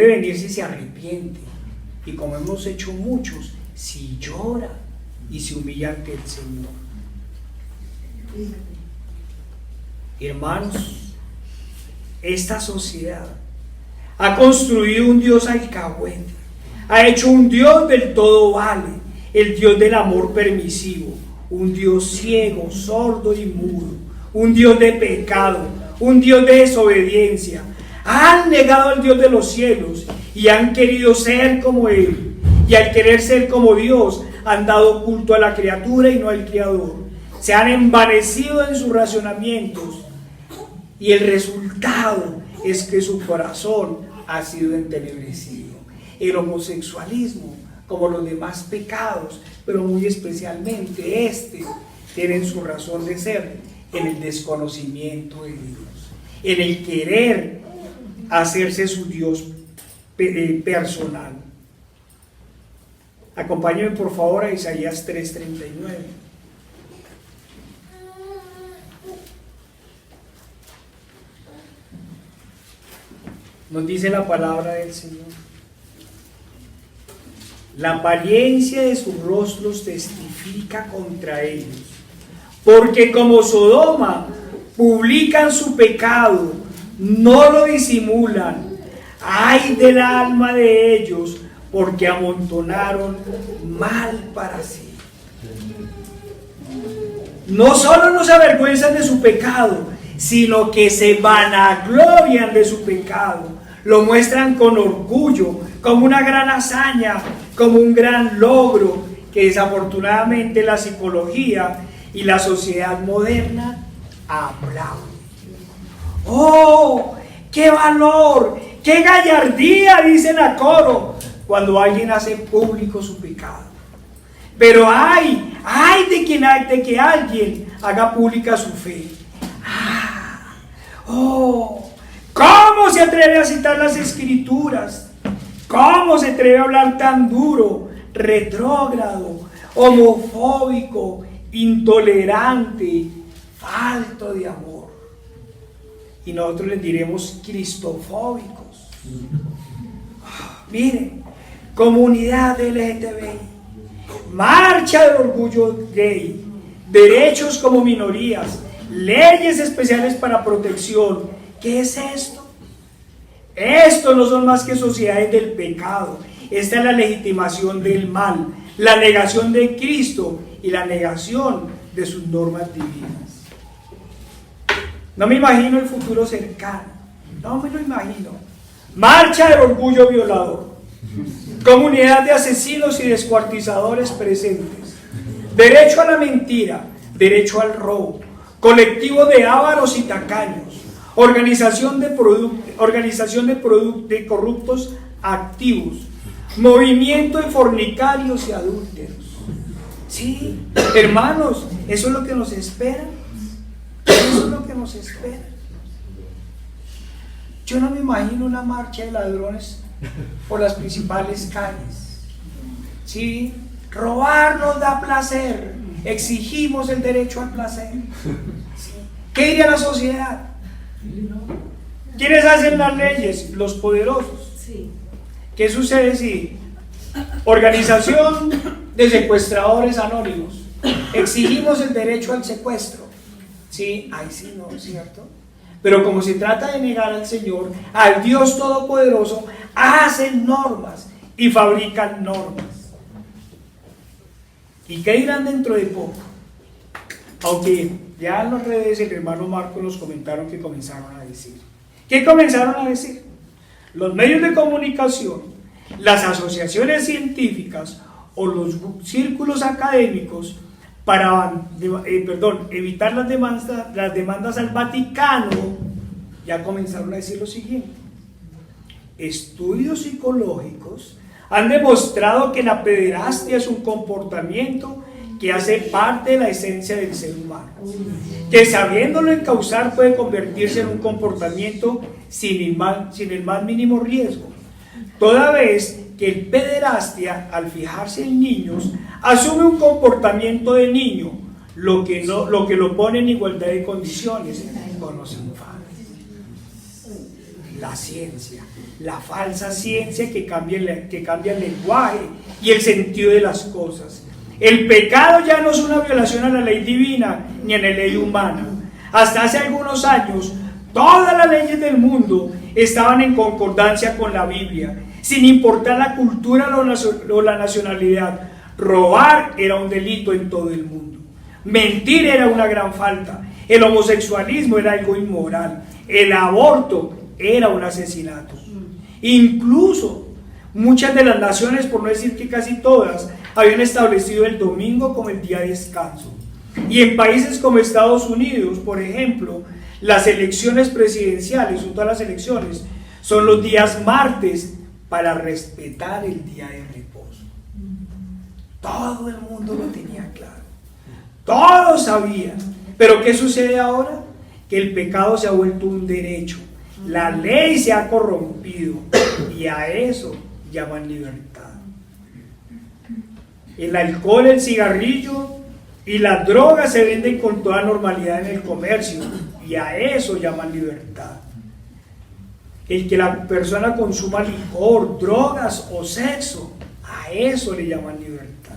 venir si se arrepiente, y como hemos hecho muchos, si llora y se humilla ante el Señor. Hermanos, esta sociedad ha construido un Dios alcahuete, ha hecho un Dios del todo vale, el Dios del amor permisivo, un Dios ciego, sordo y mudo, un Dios de pecado, un Dios de desobediencia. Han negado al Dios de los cielos y han querido ser como Él, y al querer ser como Dios han dado culto a la criatura y no al Creador. Se han envanecido en sus razonamientos y el resultado es que su corazón ha sido entenebrecido. El homosexualismo, como los demás pecados, pero muy especialmente tienen su razón de ser en el desconocimiento de Dios, en el querer hacerse su Dios personal. Acompáñenme por favor a Isaías 3:39. Nos dice la palabra del Señor: la apariencia de sus rostros testifica contra ellos, porque como Sodoma publican su pecado, no lo disimulan. Ay del alma de ellos, porque amontonaron mal para sí. No solo no se avergüenzan de su pecado, sino que se vanaglorian de su pecado. Lo muestran con orgullo, como una gran hazaña, como un gran logro, que desafortunadamente la psicología y la sociedad moderna aplauden. ¡Oh, qué valor, qué gallardía!, dicen a coro cuando alguien hace público su pecado. Pero ay de que alguien haga pública su fe. ¿Cómo se atreve a citar las Escrituras? ¿Cómo se atreve a hablar tan duro, retrógrado, homofóbico, intolerante, falto de amor? Y nosotros les diremos cristofóbicos. Miren, comunidad LGTBI, marcha del orgullo gay, derechos como minorías, leyes especiales para protección. ¿Qué es esto? Esto no son más que sociedades del pecado. Esta es la legitimación del mal, la negación de Cristo y la negación de sus normas divinas. No me imagino el futuro cercano, no me lo imagino. Marcha del orgullo violador, comunidad de asesinos y descuartizadores presentes, derecho a la mentira, derecho al robo, colectivo de ávaros y tacaños, de corruptos activos, movimiento de fornicarios y adúlteros. Sí, hermanos, eso es lo que nos espera. Eso es lo que nos espera. Yo no me imagino una marcha de ladrones por las principales calles. Sí, robar nos da placer, exigimos el derecho al placer. Sí. ¿Qué diría la sociedad? ¿Quiénes hacen las leyes? Los poderosos. ¿Qué sucede si organización de secuestradores anónimos exigimos el derecho al secuestro? Sí, ahí sí no, ¿cierto? Pero como se trata de negar al Señor, al Dios Todopoderoso, hacen normas y fabrican normas. ¿Y qué dirán dentro de poco? Aunque ya en las redes el hermano Marco nos comentaron que comenzaron a decir. ¿Qué comenzaron a decir? Los medios de comunicación, las asociaciones científicas o los círculos académicos para evitar las demandas al Vaticano, ya comenzaron a decir lo siguiente: estudios psicológicos han demostrado que la pederastia es un comportamiento que hace parte de la esencia del ser humano, que sabiéndolo encauzar puede convertirse en un comportamiento sin el más mínimo riesgo, toda vez que el pederastia, al fijarse en niños, asume un comportamiento de niño, lo que lo pone en igualdad de condiciones con los infantes. La ciencia, la falsa ciencia que cambia el lenguaje y el sentido de las cosas. El pecado ya no es una violación a la ley divina ni a la ley humana. Hasta hace algunos años, todas las leyes del mundo estaban en concordancia con la Biblia, sin importar la cultura o la nacionalidad. Robar era un delito en todo el mundo. Mentir era una gran falta. El homosexualismo era algo inmoral. El aborto era un asesinato. Incluso muchas de las naciones, por no decir que casi todas, habían establecido el domingo como el día de descanso. Y en países como Estados Unidos, por ejemplo, las elecciones presidenciales, o todas las elecciones, son los días martes para respetar el día de reposo. Todo el mundo lo tenía claro. Todos sabían. Pero ¿qué sucede ahora? Que el pecado se ha vuelto un derecho. La ley se ha corrompido y a eso llaman libertad. El alcohol, el cigarrillo y las drogas se venden con toda normalidad en el comercio y a eso llaman libertad. El que la persona consuma licor, drogas o sexo, a eso le llaman libertad.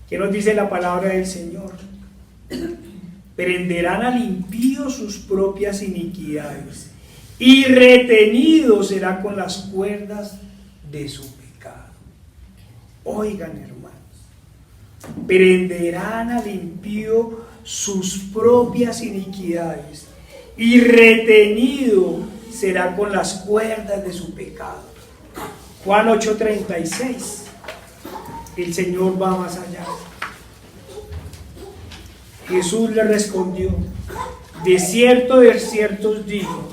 ¿Qué nos dice la palabra del Señor? Prenderán al impío sus propias iniquidades y retenido será con las cuerdas de su pecado. Oigan, hermanos, prenderán al impío sus propias iniquidades y retenido será con las cuerdas de su pecado. Juan 8:36. El Señor va más allá. Jesús le respondió: de cierto os digo,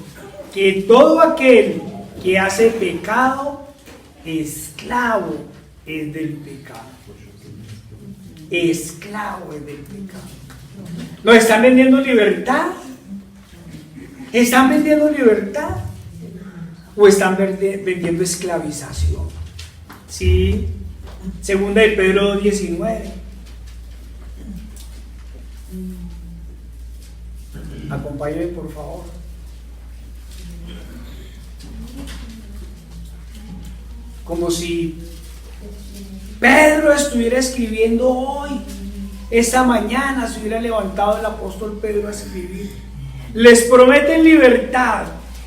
que todo aquel que hace pecado, esclavo es del pecado. Esclavo es del pecado. ¿Nos están vendiendo libertad? ¿Están vendiendo libertad? ¿O están vendiendo esclavización? Sí. Segunda de Pedro 19. Acompáñenme, por favor. Como si Pedro estuviera escribiendo hoy, esta mañana se hubiera levantado el apóstol Pedro a escribir. Les prometen libertad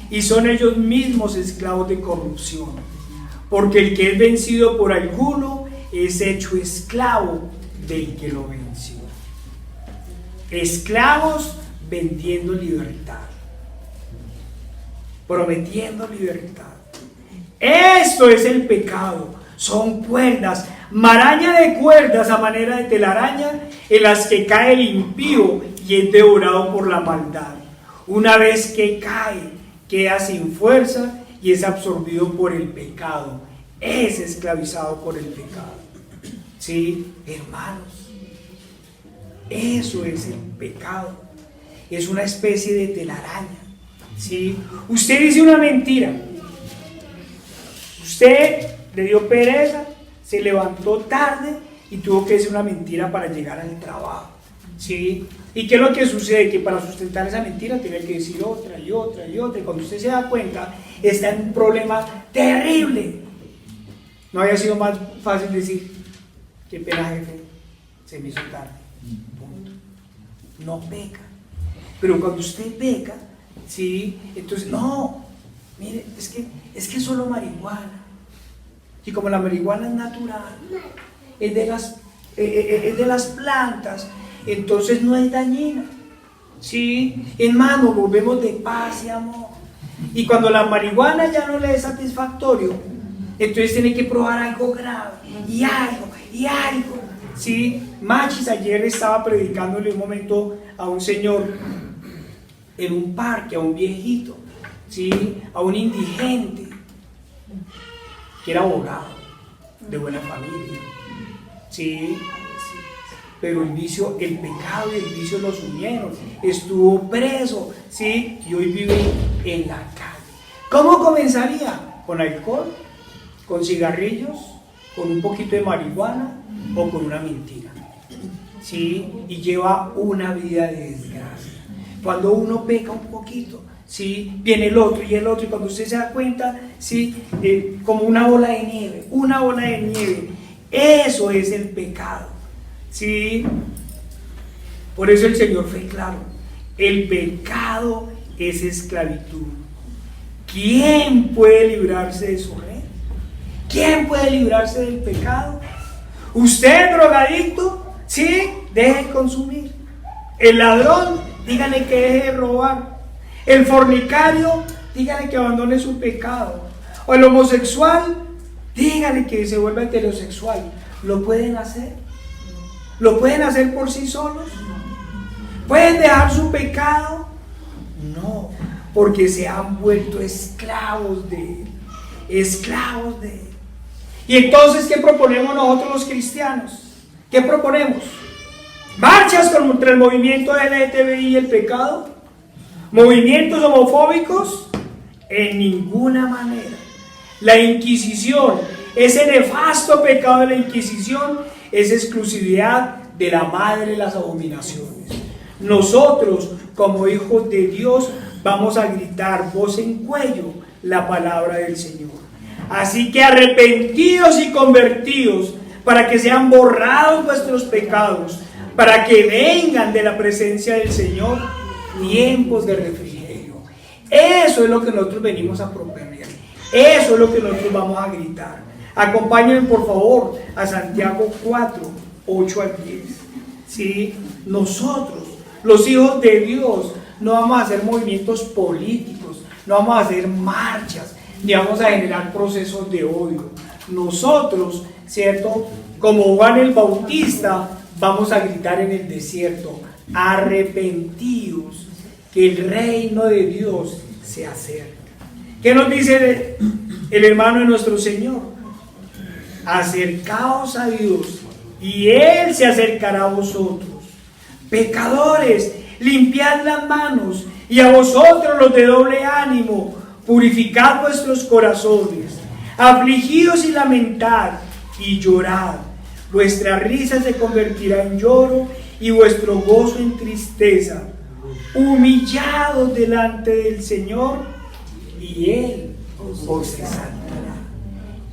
y son ellos mismos esclavos de corrupción, porque el que es vencido por alguno es hecho esclavo del que lo venció. Esclavos vendiendo libertad, prometiendo libertad. Esto es el pecado. Son cuerdas, maraña de cuerdas a manera de telaraña en las que cae el impío y es devorado por la maldad. Una vez que cae, queda sin fuerza y es absorbido por el pecado. Es esclavizado por el pecado. Sí, hermanos, eso es el pecado. Es una especie de telaraña. ¿Sí? Usted dice una mentira. Usted le dio pereza, se levantó tarde y tuvo que decir una mentira para llegar al trabajo. ¿Sí? ¿Y qué es lo que sucede? Que para sustentar esa mentira tiene que decir otra y otra y otra. Y cuando usted se da cuenta, está en un problema terrible. ¿No había sido más fácil decir, qué pena, jefe, se me hizo tarde? Punto. No peca. Pero cuando usted peca, ¿sí? Entonces, no, mire, es que es solo marihuana. Y como la marihuana es natural, es de las plantas, entonces no es dañina. ¿Sí? Hermano, volvemos de paz y amor. Y cuando la marihuana ya no le es satisfactorio, entonces tiene que probar algo grave, y algo. ¿Sí? Machis ayer estaba predicándole un momento a un señor en un parque, a un viejito, ¿sí? A un indigente, que era abogado, de buena familia, ¿sí? Pero el vicio, el pecado y el vicio los unieron, estuvo preso, ¿sí? Y hoy vive en la calle. ¿Cómo comenzaría? ¿Con alcohol? ¿Con cigarrillos? ¿Con un poquito de marihuana? ¿O con una mentira? ¿Sí? Y lleva una vida de desgracia. Cuando uno peca un poquito, ¿sí? Viene el otro, y cuando usted se da cuenta, ¿sí? Como una bola de nieve, eso es el pecado, ¿sí? Por eso el Señor fue claro, el pecado es esclavitud. ¿Quién puede librarse de su rey? ¿Quién puede librarse del pecado? Usted, drogadicto, ¿sí? Deje de consumir. El ladrón, dígale que deje de robar. El fornicario, dígale que abandone su pecado. O el homosexual, dígale que se vuelva heterosexual. ¿Lo pueden hacer? ¿Lo pueden hacer por sí solos? ¿Pueden dejar su pecado? No, porque se han vuelto esclavos de él. Esclavos de él. Y entonces, ¿qué proponemos nosotros los cristianos? ¿Qué proponemos? ¿Marchas contra el movimiento LGTBI y el pecado? ¿Movimientos homofóbicos? En ninguna manera. La Inquisición, ese nefasto pecado de la Inquisición, es exclusividad de la madre de las abominaciones. Nosotros, como hijos de Dios, vamos a gritar voz en cuello la palabra del Señor. Así que arrepentidos y convertidos, para que sean borrados vuestros pecados, para que vengan de la presencia del Señor tiempos de refrigerio. Eso es lo que nosotros venimos a proponer. Eso es lo que nosotros vamos a gritar. Acompáñenme por favor a Santiago 4, 8 al 10. ¿Sí? Nosotros, los hijos de Dios, no vamos a hacer movimientos políticos, no vamos a hacer marchas, ni vamos a generar procesos de odio. Nosotros, ¿cierto? Como Juan el Bautista, vamos a gritar en el desierto: arrepentidos, que el reino de Dios se acerca. ¿Qué nos dice el hermano de nuestro Señor? Acercaos a Dios y Él se acercará a vosotros. Pecadores, limpiad las manos, y a vosotros los de doble ánimo, purificad vuestros corazones. Afligidos y lamentad y llorad. Vuestra risa se convertirá en lloro y vuestro gozo en tristeza. Humillados delante del Señor y Él os exaltará.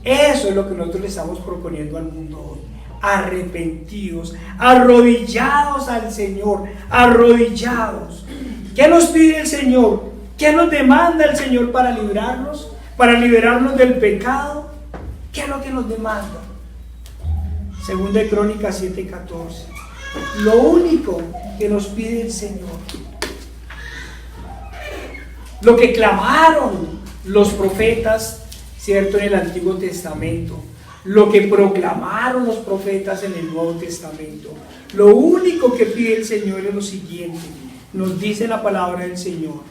Eso es lo que nosotros le estamos proponiendo al mundo hoy. Arrepentidos, arrodillados al Señor, arrodillados. ¿Qué nos pide el Señor? ¿Qué nos demanda el Señor para librarnos? Para liberarnos del pecado. ¿Qué es lo que nos demanda? Segunda de Crónicas 7:14. Lo único que nos pide el Señor, lo que clamaron los profetas, ¿cierto?, en el Antiguo Testamento, lo que proclamaron los profetas en el Nuevo Testamento, lo único que pide el Señor es lo siguiente: nos dice la palabra del Señor: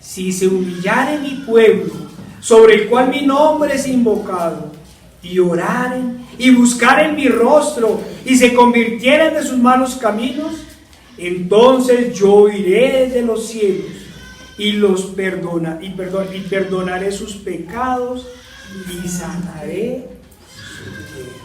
si se humillare mi pueblo, sobre el cual mi nombre es invocado, y oraren y buscaren mi rostro, y se convirtieren de sus malos caminos, entonces yo oiré desde los cielos y perdonaré sus pecados y sanaré su tierra.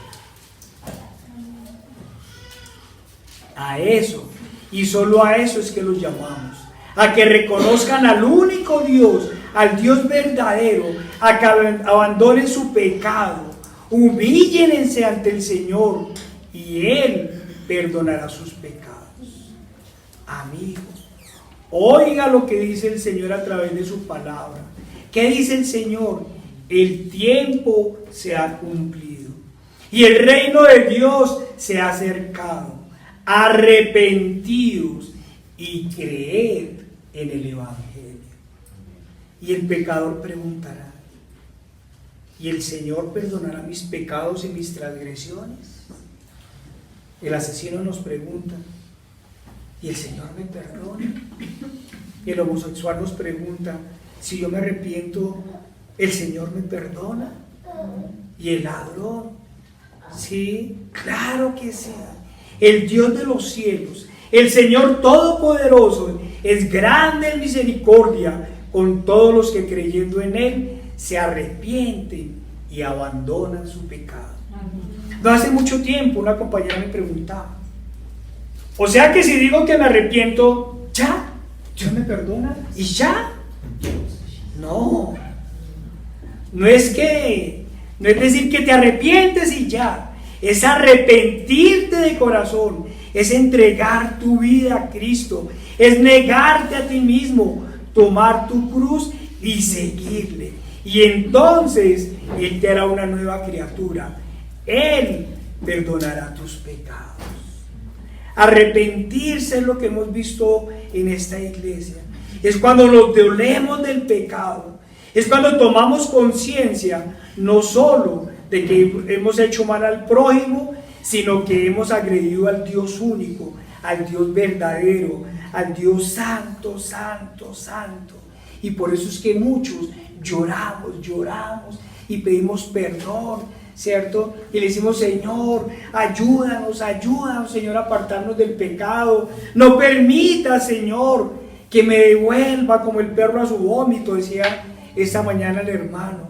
A eso, y solo a eso es que los llamamos, a que reconozcan al único Dios, al Dios verdadero, a que abandonen su pecado, humíllense ante el Señor y Él perdonará sus pecados. Amigos, oiga lo que dice el Señor a través de su palabra. ¿Qué dice el Señor? El tiempo se ha cumplido y el reino de Dios se ha acercado. Arrepentidos y creed en el Evangelio. Y el pecador preguntará: ¿y el Señor perdonará mis pecados y mis transgresiones? El asesino nos pregunta: ¿y el Señor me perdona? El homosexual nos pregunta: si yo me arrepiento, ¿el Señor me perdona? Y el ladrón: sí, claro que sí. El Dios de los cielos, el Señor Todopoderoso, es grande en misericordia con todos los que creyendo en Él se arrepienten y abandonan su pecado. No hace mucho tiempo una compañera me preguntaba: o sea que si digo que me arrepiento, ¿ya? ¿Dios me perdona? ¿Y ya? No. No es decir que te arrepientes y ya. Es arrepentirte de corazón. Es entregar tu vida a Cristo. Es negarte a ti mismo, tomar tu cruz y seguirle. Y entonces Él te hará una nueva criatura. Él perdonará tus pecados. Arrepentirse es lo que hemos visto en esta iglesia. Es cuando nos dolemos del pecado. Es cuando tomamos conciencia no solo de que hemos hecho mal al prójimo, sino que hemos agredido al Dios único, al Dios verdadero, al Dios santo, santo, santo. Y por eso es que muchos lloramos y pedimos perdón, ¿cierto? Y le decimos: Señor, ayúdanos, Señor, a apartarnos del pecado. No permita, Señor, que me devuelva como el perro a su vómito, decía esta mañana el hermano.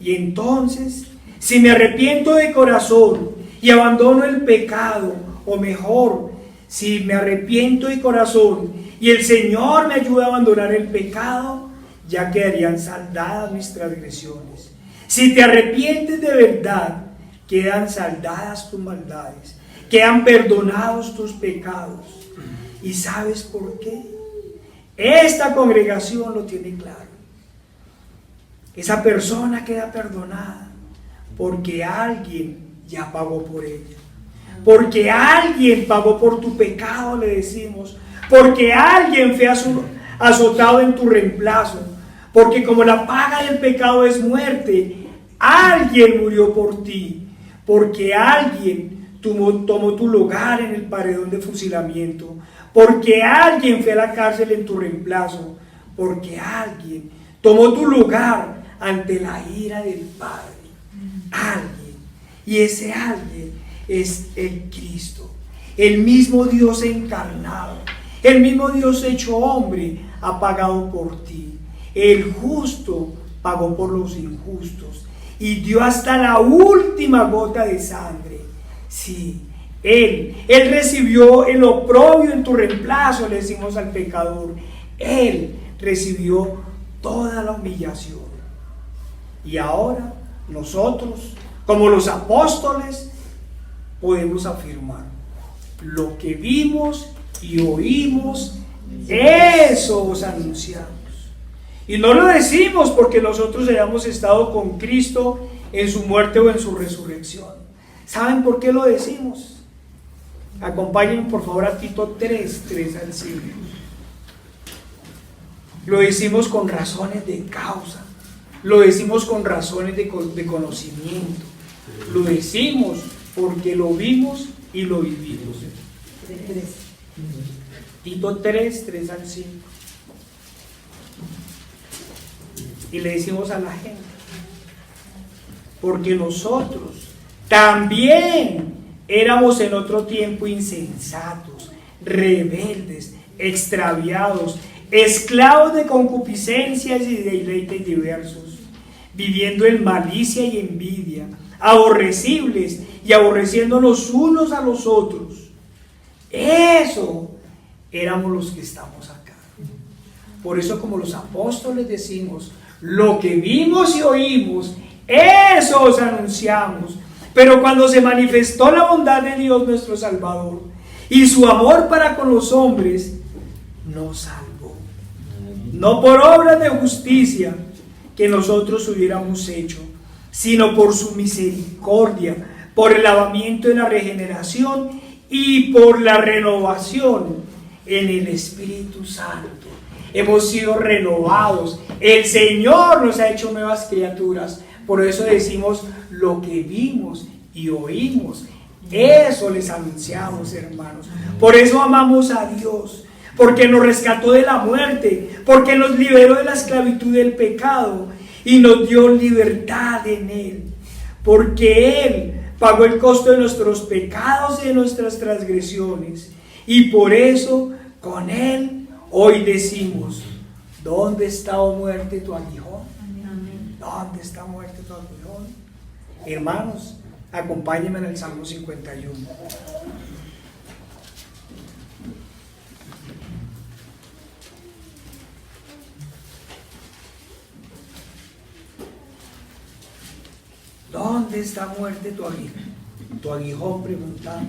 Y entonces, si me arrepiento de corazón y abandono el pecado, o mejor, si me arrepiento de corazón y el Señor me ayuda a abandonar el pecado, ya quedarían saldadas mis transgresiones. Si te arrepientes de verdad, quedan saldadas tus maldades, quedan perdonados tus pecados. ¿Y sabes por qué? Esta congregación lo tiene claro. Esa persona queda perdonada porque alguien ya pagó por ella. Porque alguien pagó por tu pecado, le decimos. Porque alguien fue azotado en tu reemplazo. Porque como la paga del pecado es muerte, alguien murió por ti. Porque alguien tomó tu lugar en el paredón de fusilamiento. Porque alguien fue a la cárcel en tu reemplazo. Porque alguien tomó tu lugar ante la ira del Padre. Alguien. Y ese alguien es el Cristo. El mismo Dios encarnado. El mismo Dios hecho hombre ha pagado por ti. El justo pagó por los injustos y dio hasta la última gota de sangre. Sí, Él recibió el oprobio en tu reemplazo, le decimos al pecador. Él recibió toda la humillación. Y ahora nosotros, como los apóstoles, podemos afirmar: lo que vimos y oímos, eso os anunciamos. Y no lo decimos porque nosotros hayamos estado con Cristo en su muerte o en su resurrección. ¿Saben por qué lo decimos? Acompáñenme por favor a Tito 3:3 al 5. Lo decimos con razones de causa. Lo decimos con razones de conocimiento. Lo decimos porque lo vimos y lo vivimos. Tito 3, 3 al 5. Y le decimos a la gente, porque nosotros también éramos en otro tiempo insensatos, rebeldes, extraviados, esclavos de concupiscencias y de deleites diversos, viviendo en malicia y envidia, aborrecibles y aborreciéndonos unos a los otros. Eso éramos los que estamos acá. Por eso, como los apóstoles decimos, lo que vimos y oímos, eso os anunciamos. Pero cuando se manifestó la bondad de Dios nuestro Salvador y su amor para con los hombres, nos salvó. No por obras de justicia que nosotros hubiéramos hecho, sino por su misericordia, por el lavamiento de la regeneración y por la renovación en el Espíritu Santo. Hemos sido renovados. El Señor nos ha hecho nuevas criaturas. Por eso decimos lo que vimos y oímos. Eso les anunciamos, hermanos. Por eso amamos a Dios. Porque nos rescató de la muerte. Porque nos liberó de la esclavitud del pecado. Y nos dio libertad en Él. Porque Él pagó el costo de nuestros pecados y de nuestras transgresiones. Y por eso, con Él, hoy decimos, ¿dónde está, oh muerte, tu aguijón? ¿Dónde está, muerte, tu aguijón? Hermanos, acompáñenme en el Salmo 51. ¿Dónde está, muerte, tu aguijón? Tu aguijón, preguntamos.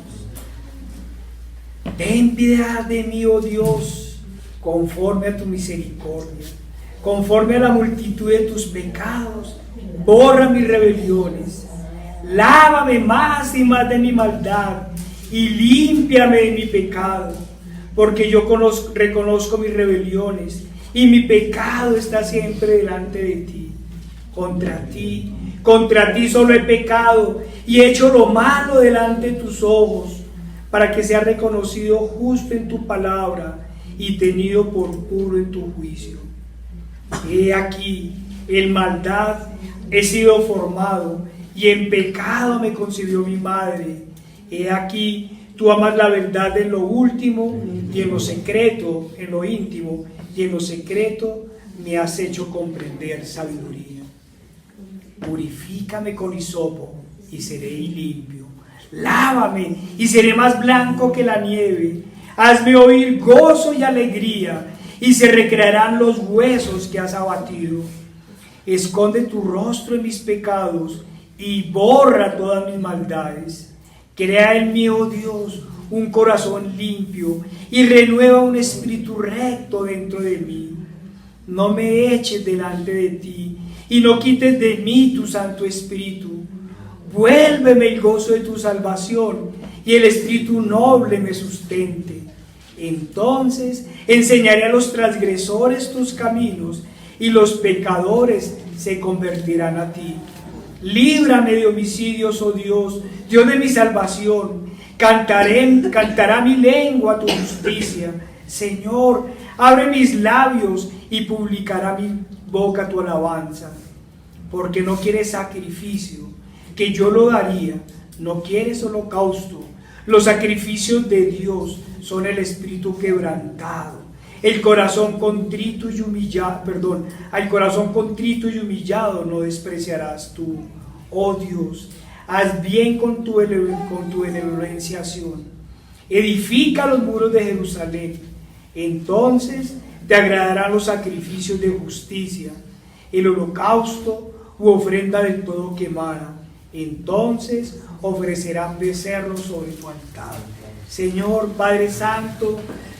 Ten piedad de mí, oh Dios, conforme a tu misericordia, conforme a la multitud de tus pecados, borra mis rebeliones, lávame más y más de mi maldad, y límpiame de mi pecado, porque yo reconozco mis rebeliones, y mi pecado está siempre delante de ti. Contra ti solo he pecado, y he hecho lo malo delante de tus ojos, para que sea reconocido justo en tu palabra y tenido por puro en tu juicio. He aquí, en maldad he sido formado, y en pecado me concibió mi madre. He aquí, tú amas la verdad en lo último, y en lo secreto, en lo íntimo, y en lo secreto me has hecho comprender sabiduría. Purifícame con hisopo, y seré limpio. Lávame y seré más blanco que la nieve. Hazme oír gozo y alegría, y se recrearán los huesos que has abatido. Esconde tu rostro en mis pecados y borra todas mis maldades. Crea en mí, oh Dios, un corazón limpio y renueva un espíritu recto dentro de mí. No me eches delante de ti y no quites de mí tu Santo Espíritu. Vuélveme el gozo de tu salvación y el espíritu noble me sustente. Entonces enseñaré a los transgresores tus caminos y los pecadores se convertirán a ti. Líbrame de homicidios, oh Dios, Dios de mi salvación. Cantará mi lengua tu justicia. Señor, abre mis labios y publicará mi boca tu alabanza. Porque no quieres sacrificio, que yo lo daría, no quieres holocausto. Los sacrificios de Dios son el espíritu quebrantado, el corazón contrito y humillado, al corazón contrito y humillado no despreciarás tú. Oh Dios, haz bien con tu benevolenciación. Edifica los muros de Jerusalén. Entonces te agradarán los sacrificios de justicia, el holocausto u ofrenda del todo quemada. Entonces ofrecerán becerros sobre tu altar. Señor, Padre Santo,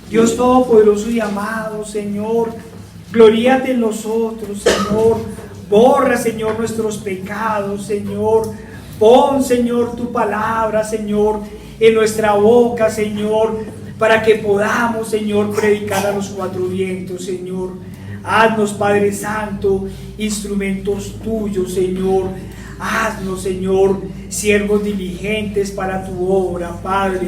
Dios Todopoderoso y amado, Señor, gloríate en nosotros, Señor. Borra, Señor, nuestros pecados, Señor. Pon, Señor, tu palabra, Señor, en nuestra boca, Señor, para que podamos, Señor, predicar a los cuatro vientos, Señor. Haznos, Padre Santo, instrumentos tuyos, Señor. Haznos, Señor, siervos diligentes para tu obra, Padre.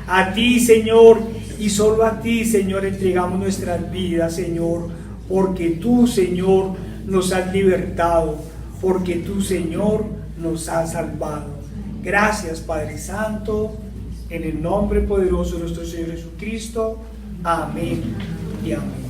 A ti, Señor, Y solo a ti, Señor, entregamos nuestras vidas, Señor, porque tú, Señor, nos has libertado, porque tú, Señor, nos has salvado. Gracias, Padre Santo, en el nombre poderoso de nuestro Señor Jesucristo. Amén y amén.